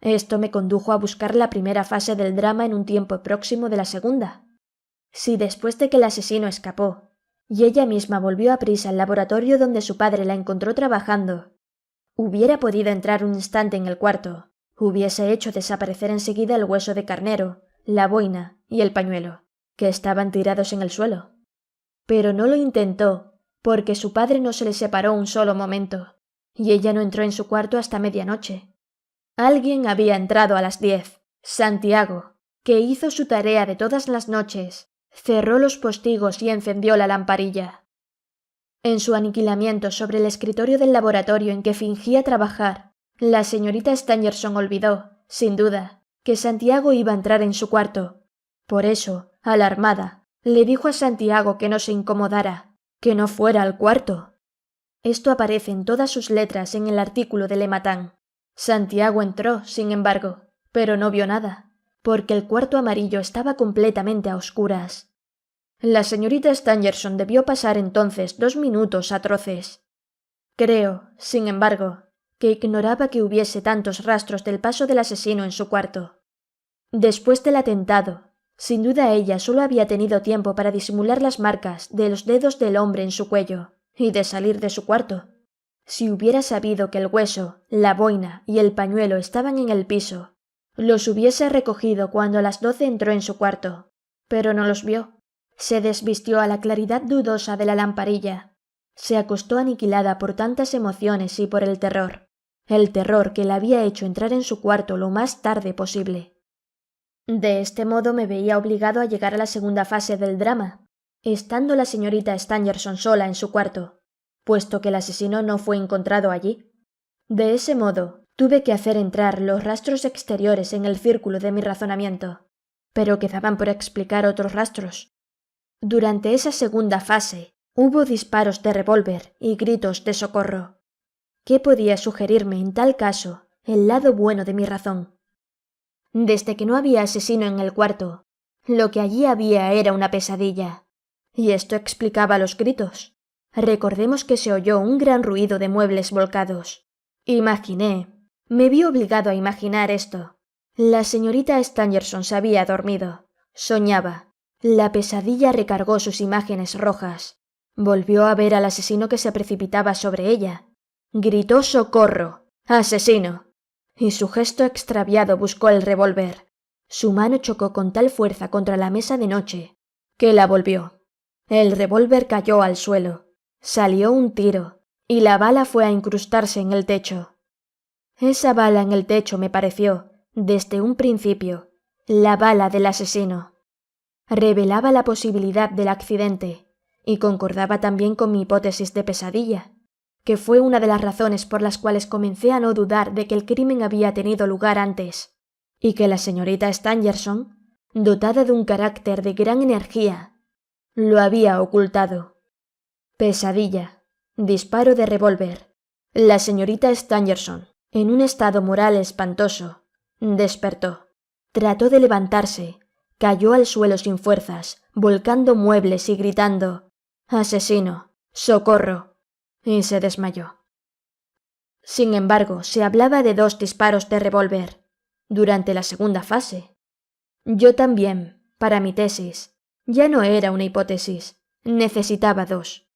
Esto me condujo a buscar la primera fase del drama en un tiempo próximo de la segunda. Si después de que el asesino escapó, y ella misma volvió a prisa al laboratorio donde su padre la encontró trabajando, hubiera podido entrar un instante en el cuarto, hubiese hecho desaparecer enseguida el hueso de carnero, la boina y el pañuelo, que estaban tirados en el suelo. Pero no lo intentó, porque su padre no se le separó un solo momento, y ella no entró en su cuarto hasta medianoche. Alguien había entrado a las 10, Santiago, que hizo su tarea de todas las noches, cerró los postigos y encendió la lamparilla. En su aniquilamiento sobre el escritorio del laboratorio en que fingía trabajar, la señorita Stangerson olvidó, sin duda, que Santiago iba a entrar en su cuarto. Por eso, alarmada, le dijo a Santiago que no se incomodara, que no fuera al cuarto. Esto aparece en todas sus letras en el artículo de Le Matin. Santiago entró, sin embargo, pero no vio nada, porque el cuarto amarillo estaba completamente a oscuras. La señorita Stangerson debió pasar entonces 2 minutos atroces. Creo, sin embargo, que ignoraba que hubiese tantos rastros del paso del asesino en su cuarto. Después del atentado, sin duda ella solo había tenido tiempo para disimular las marcas de los dedos del hombre en su cuello y de salir de su cuarto. Si hubiera sabido que el hueso, la boina y el pañuelo estaban en el piso, los hubiese recogido cuando a las 12 entró en su cuarto, pero no los vio. Se desvistió a la claridad dudosa de la lamparilla. Se acostó aniquilada por tantas emociones y por el terror que la había hecho entrar en su cuarto lo más tarde posible. De este modo me veía obligado a llegar a la segunda fase del drama, estando la señorita Stangerson sola en su cuarto, puesto que el asesino no fue encontrado allí. De ese modo, tuve que hacer entrar los rastros exteriores en el círculo de mi razonamiento. pero quedaban por explicar otros rastros. Durante esa segunda fase hubo disparos de revólver y gritos de socorro. ¿Qué podía sugerirme en tal caso el lado bueno de mi razón? Desde que no había asesino en el cuarto, lo que allí había era una pesadilla. Y esto explicaba los gritos. Recordemos que se oyó un gran ruido de muebles volcados. Me vi obligado a imaginar esto. La señorita Stangerson se había dormido. Soñaba. La pesadilla recargó sus imágenes rojas. Volvió a ver al asesino que se precipitaba sobre ella. Gritó ¡socorro! ¡Asesino! Y su gesto extraviado buscó el revólver. Su mano chocó con tal fuerza contra la mesa de noche que la volvió. El revólver cayó al suelo. Salió un tiro y la bala fue a incrustarse en el techo. Esa bala en el techo me pareció, desde un principio, la bala del asesino. Revelaba la posibilidad del accidente y concordaba también con mi hipótesis de pesadilla, que fue una de las razones por las cuales comencé a no dudar de que el crimen había tenido lugar antes, y que la señorita Stangerson, dotada de un carácter de gran energía, lo había ocultado. Pesadilla, disparo de revólver. La señorita Stangerson, en un estado moral espantoso, despertó. Trató de levantarse, cayó al suelo sin fuerzas, volcando muebles y gritando «¡Asesino! ¡Socorro!» y se desmayó. Sin embargo, se hablaba de 2 disparos de revólver durante la segunda fase. Yo también, para mi tesis, ya no era una hipótesis, necesitaba 2,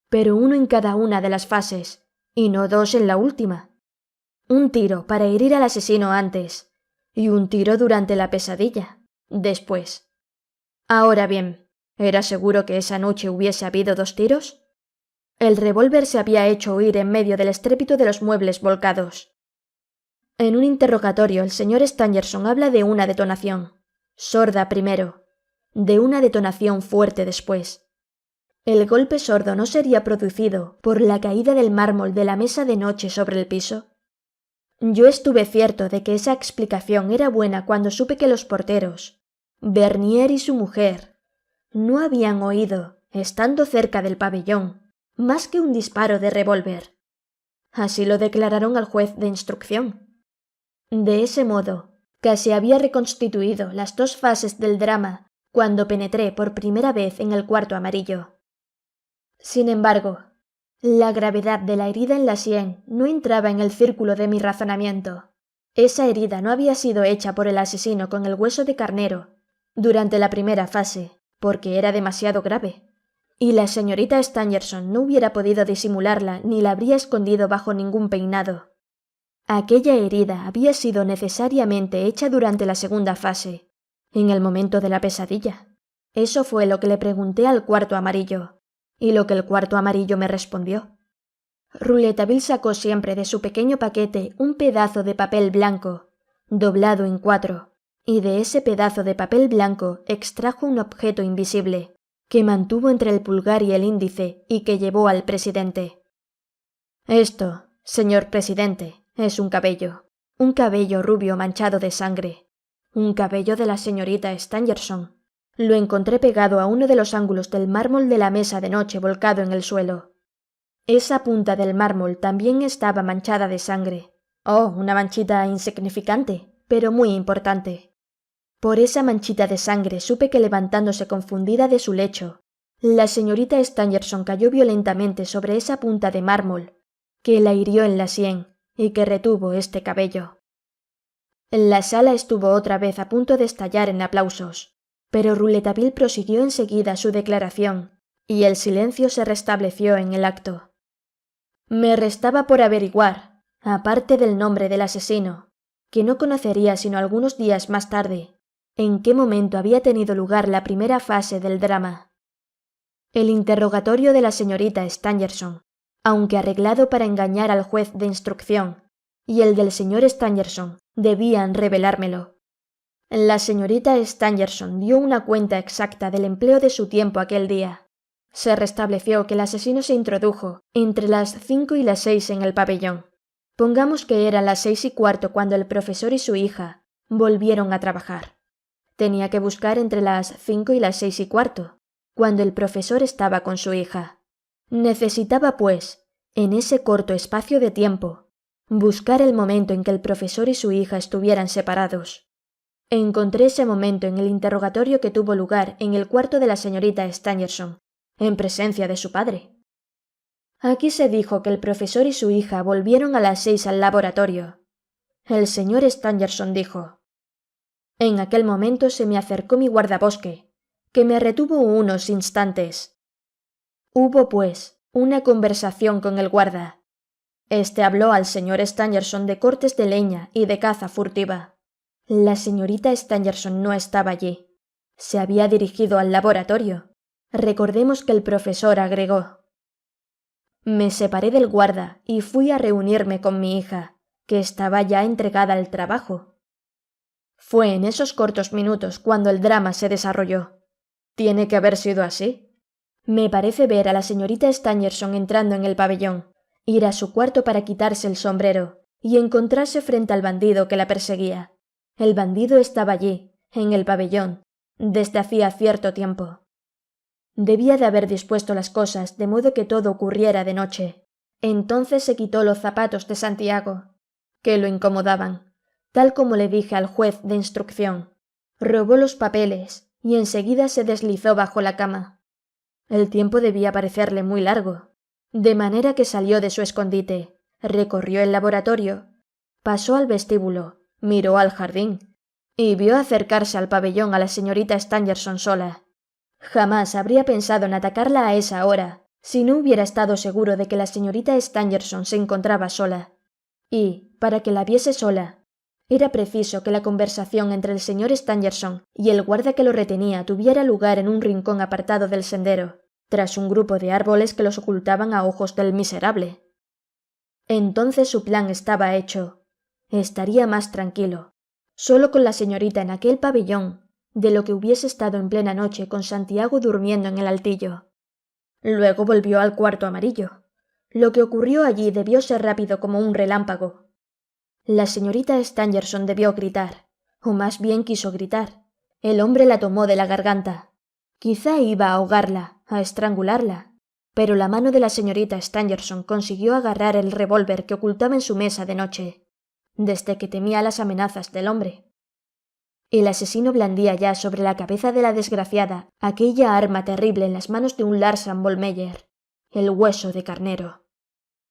pero 1 en cada una de las fases, y no 2 en la última. Un tiro para herir al asesino antes, y un tiro durante la pesadilla, después. Ahora bien, ¿era seguro que esa noche hubiese habido 2 tiros? El revólver se había hecho oír en medio del estrépito de los muebles volcados. En un interrogatorio el señor Stangerson habla de una detonación, sorda primero, de una detonación fuerte después. ¿El golpe sordo no sería producido por la caída del mármol de la mesa de noche sobre el piso? Yo estuve cierto de que esa explicación era buena cuando supe que los porteros, Bernier y su mujer, no habían oído, estando cerca del pabellón, más que un disparo de revólver. Así lo declararon al juez de instrucción. De ese modo, casi había reconstituido las 2 fases del drama cuando penetré por primera vez en el cuarto amarillo. Sin embargo, la gravedad de la herida en la sien no entraba en el círculo de mi razonamiento. Esa herida no había sido hecha por el asesino con el hueso de carnero durante la primera fase, porque era demasiado grave, y la señorita Stangerson no hubiera podido disimularla ni la habría escondido bajo ningún peinado. Aquella herida había sido necesariamente hecha durante la segunda fase, en el momento de la pesadilla. Eso fue lo que le pregunté al cuarto amarillo, y lo que el cuarto amarillo me respondió. Rouletabille sacó siempre de su pequeño paquete un pedazo de papel blanco, doblado en 4, y de ese pedazo de papel blanco extrajo un objeto invisible, que mantuvo entre el pulgar y el índice y que llevó al presidente. Esto, señor presidente, es un cabello rubio manchado de sangre, un cabello de la señorita Stangerson. Lo encontré pegado a uno de los ángulos del mármol de la mesa de noche volcado en el suelo. Esa punta del mármol también estaba manchada de sangre. Oh, una manchita insignificante, pero muy importante. Por esa manchita de sangre supe que levantándose confundida de su lecho, la señorita Stangerson cayó violentamente sobre esa punta de mármol, que la hirió en la sien y que retuvo este cabello. La sala estuvo otra vez a punto de estallar en aplausos, pero Rouletabille prosiguió enseguida su declaración y el silencio se restableció en el acto. Me restaba por averiguar, aparte del nombre del asesino, que no conocería sino algunos días más tarde, en qué momento había tenido lugar la primera fase del drama. El interrogatorio de la señorita Stangerson, aunque arreglado para engañar al juez de instrucción, y el del señor Stangerson debían revelármelo. La señorita Stangerson dio una cuenta exacta del empleo de su tiempo aquel día. Se restableció que el asesino se introdujo entre las 5 y las 6 en el pabellón. Pongamos que eran las 6:15 cuando el profesor y su hija volvieron a trabajar. Tenía que buscar entre las 5 y las 6:15, cuando el profesor estaba con su hija. Necesitaba, pues, en ese corto espacio de tiempo, buscar el momento en que el profesor y su hija estuvieran separados. Encontré ese momento en el interrogatorio que tuvo lugar en el cuarto de la señorita Stangerson, en presencia de su padre. Aquí se dijo que el profesor y su hija volvieron a las 6 al laboratorio. El señor Stangerson dijo: «En aquel momento se me acercó mi guardabosque, que me retuvo unos instantes. Hubo, pues, una conversación con el guarda. Este habló al señor Stangerson de cortes de leña y de caza furtiva. La señorita Stangerson no estaba allí. Se había dirigido al laboratorio. Recordemos que el profesor agregó: «Me separé del guarda y fui a reunirme con mi hija, que estaba ya entregada al trabajo». Fue en esos cortos minutos cuando el drama se desarrolló. ¿Tiene que haber sido así? Me parece ver a la señorita Stangerson entrando en el pabellón, ir a su cuarto para quitarse el sombrero y encontrarse frente al bandido que la perseguía. El bandido estaba allí, en el pabellón, desde hacía cierto tiempo. Debía de haber dispuesto las cosas de modo que todo ocurriera de noche. Entonces se quitó los zapatos de Santiago, que lo incomodaban, tal como le dije al juez de instrucción. Robó los papeles y enseguida se deslizó bajo la cama. El tiempo debía parecerle muy largo, de manera que salió de su escondite, recorrió el laboratorio, pasó al vestíbulo, miró al jardín y vio acercarse al pabellón a la señorita Stangerson sola. Jamás habría pensado en atacarla a esa hora si no hubiera estado seguro de que la señorita Stangerson se encontraba sola. Y, para que la viese sola, era preciso que la conversación entre el señor Stangerson y el guarda que lo retenía tuviera lugar en un rincón apartado del sendero, tras un grupo de árboles que los ocultaban a ojos del miserable. Entonces su plan estaba hecho. Estaría más tranquilo, solo con la señorita en aquel pabellón, de lo que hubiese estado en plena noche con Santiago durmiendo en el altillo. Luego volvió al cuarto amarillo. Lo que ocurrió allí debió ser rápido como un relámpago. La señorita Stangerson debió gritar, o más bien quiso gritar. El hombre la tomó de la garganta. Quizá iba a ahogarla, a estrangularla, pero la mano de la señorita Stangerson consiguió agarrar el revólver que ocultaba en su mesa de noche, desde que temía las amenazas del hombre. El asesino blandía ya sobre la cabeza de la desgraciada aquella arma terrible en las manos de un Lars Bollmeyer, el hueso de carnero.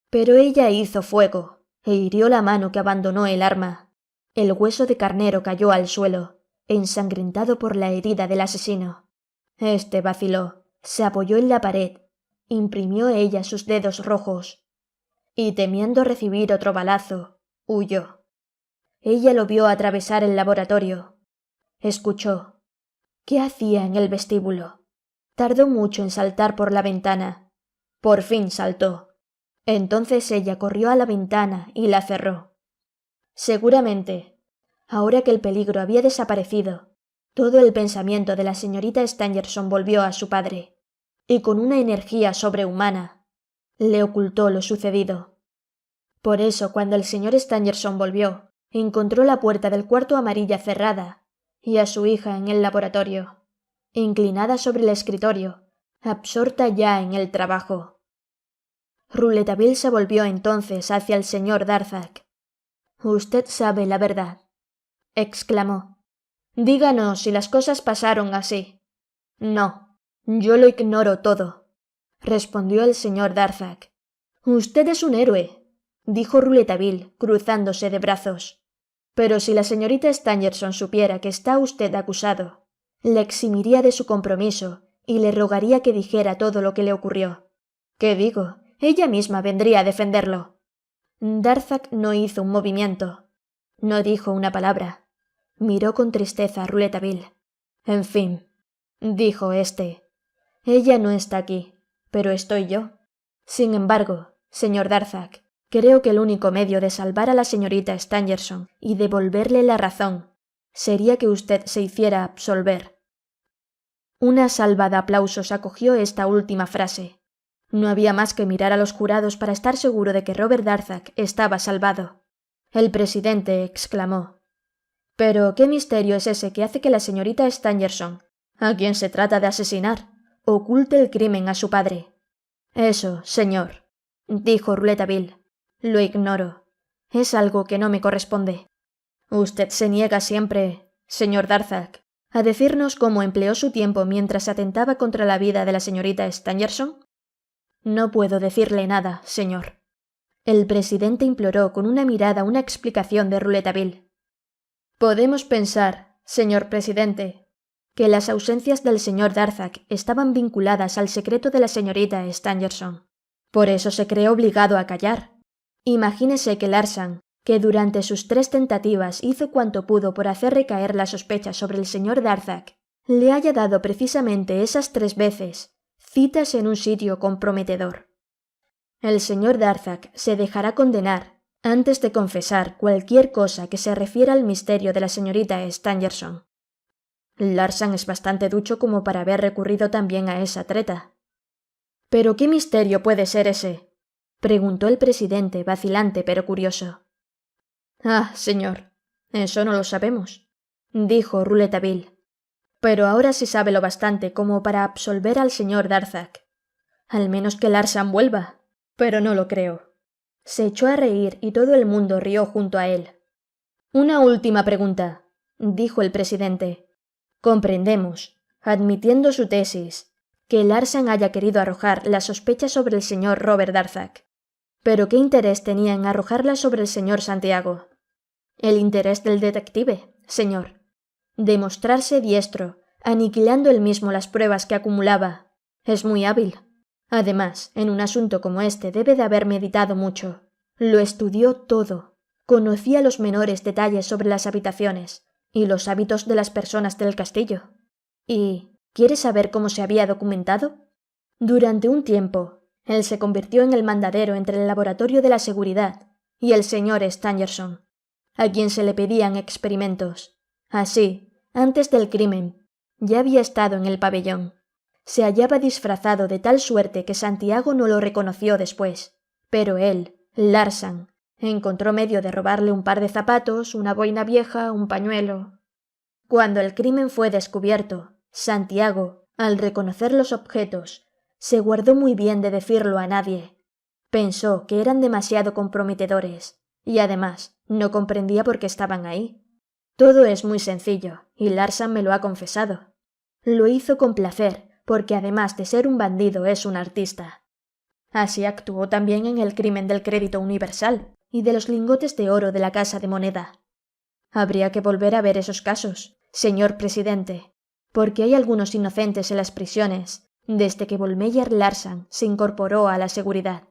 Pero ella hizo fuego e hirió la mano que abandonó el arma. El hueso de carnero cayó al suelo, ensangrentado por la herida del asesino. Este vaciló, se apoyó en la pared, imprimió ella sus dedos rojos, y temiendo recibir otro balazo, huyó. Ella lo vio atravesar el laboratorio. Escuchó. ¿Qué hacía en el vestíbulo? Tardó mucho en saltar por la ventana. Por fin saltó. Entonces ella corrió a la ventana y la cerró. Seguramente, ahora que el peligro había desaparecido, todo el pensamiento de la señorita Stangerson volvió a su padre, y con una energía sobrehumana, le ocultó lo sucedido. Por eso, cuando el señor Stangerson volvió, encontró la puerta del cuarto amarilla cerrada y a su hija en el laboratorio, inclinada sobre el escritorio, absorta ya en el trabajo. Rouletabille se volvió entonces hacia el señor Darzac. «Usted sabe la verdad», exclamó. «Díganos si las cosas pasaron así». «No, yo lo ignoro todo», respondió el señor Darzac. «Usted es un héroe», dijo Rouletabille, cruzándose de brazos. «Pero si la señorita Stangerson supiera que está usted acusado, le eximiría de su compromiso y le rogaría que dijera todo lo que le ocurrió. ¿Qué digo? Ella misma vendría a defenderlo». Darzac no hizo un movimiento. No dijo una palabra. Miró con tristeza a Rouletabille. «En fin», dijo éste, «ella no está aquí, pero estoy yo. Sin embargo, señor Darzac, creo que el único medio de salvar a la señorita Stangerson y devolverle la razón sería que usted se hiciera absolver». Una salva de aplausos acogió esta última frase. No había más que mirar a los jurados para estar seguro de que Robert Darzac estaba salvado. El presidente exclamó: Pero, ¿qué misterio es ese que hace que la señorita Stangerson, a quien se trata de asesinar, oculte el crimen a su padre? Eso, señor, dijo Rouletabille. Lo ignoro. Es algo que no me corresponde. Usted se niega siempre, señor Darzac, a decirnos cómo empleó su tiempo mientras atentaba contra la vida de la señorita Stangerson. No puedo decirle nada, señor. El presidente imploró con una mirada una explicación de Rouletabille. Podemos pensar, señor presidente, que las ausencias del señor Darzac estaban vinculadas al secreto de la señorita Stangerson. Por eso se cree obligado a callar. Imagínese que Larsan, que durante sus 3 tentativas hizo cuanto pudo por hacer recaer la sospecha sobre el señor Darzac, le haya dado precisamente esas 3 veces citas en un sitio comprometedor. El señor Darzac se dejará condenar antes de confesar cualquier cosa que se refiera al misterio de la señorita Stangerson. Larsan es bastante ducho como para haber recurrido también a esa treta. ¿Pero qué misterio puede ser ese?, preguntó el presidente, vacilante pero curioso. Ah, señor, eso no lo sabemos, dijo Rouletabille. Pero ahora se sabe lo bastante como para absolver al señor Darzac. Al menos que Larsan vuelva, pero no lo creo. Se echó a reír y todo el mundo rió junto a él. Una última pregunta, dijo el presidente. Comprendemos, admitiendo su tesis, que Larsan haya querido arrojar la sospecha sobre el señor Robert Darzac. ¿Pero qué interés tenía en arrojarla sobre el señor Santiago? El interés del detective, señor. Demostrarse diestro, aniquilando él mismo las pruebas que acumulaba. Es muy hábil. Además, en un asunto como este debe de haber meditado mucho. Lo estudió todo. Conocía los menores detalles sobre las habitaciones y los hábitos de las personas del castillo. ¿Y quiere saber cómo se había documentado? Durante un tiempo, él se convirtió en el mandadero entre el laboratorio de la seguridad y el señor Stangerson, a quien se le pedían experimentos. Así, antes del crimen, ya había estado en el pabellón. Se hallaba disfrazado de tal suerte que Santiago no lo reconoció después, pero él, Larsan, encontró medio de robarle un par de zapatos, una boina vieja, un pañuelo. Cuando el crimen fue descubierto, Santiago, al reconocer los objetos, se guardó muy bien de decirlo a nadie. Pensó que eran demasiado comprometedores, y además no comprendía por qué estaban ahí. Todo es muy sencillo, y Larsan me lo ha confesado. Lo hizo con placer, porque además de ser un bandido es un artista. Así actuó también en el crimen del crédito universal y de los lingotes de oro de la Casa de Moneda. Habría que volver a ver esos casos, señor presidente, porque hay algunos inocentes en las prisiones desde que Volmeyer Larsan se incorporó a la seguridad.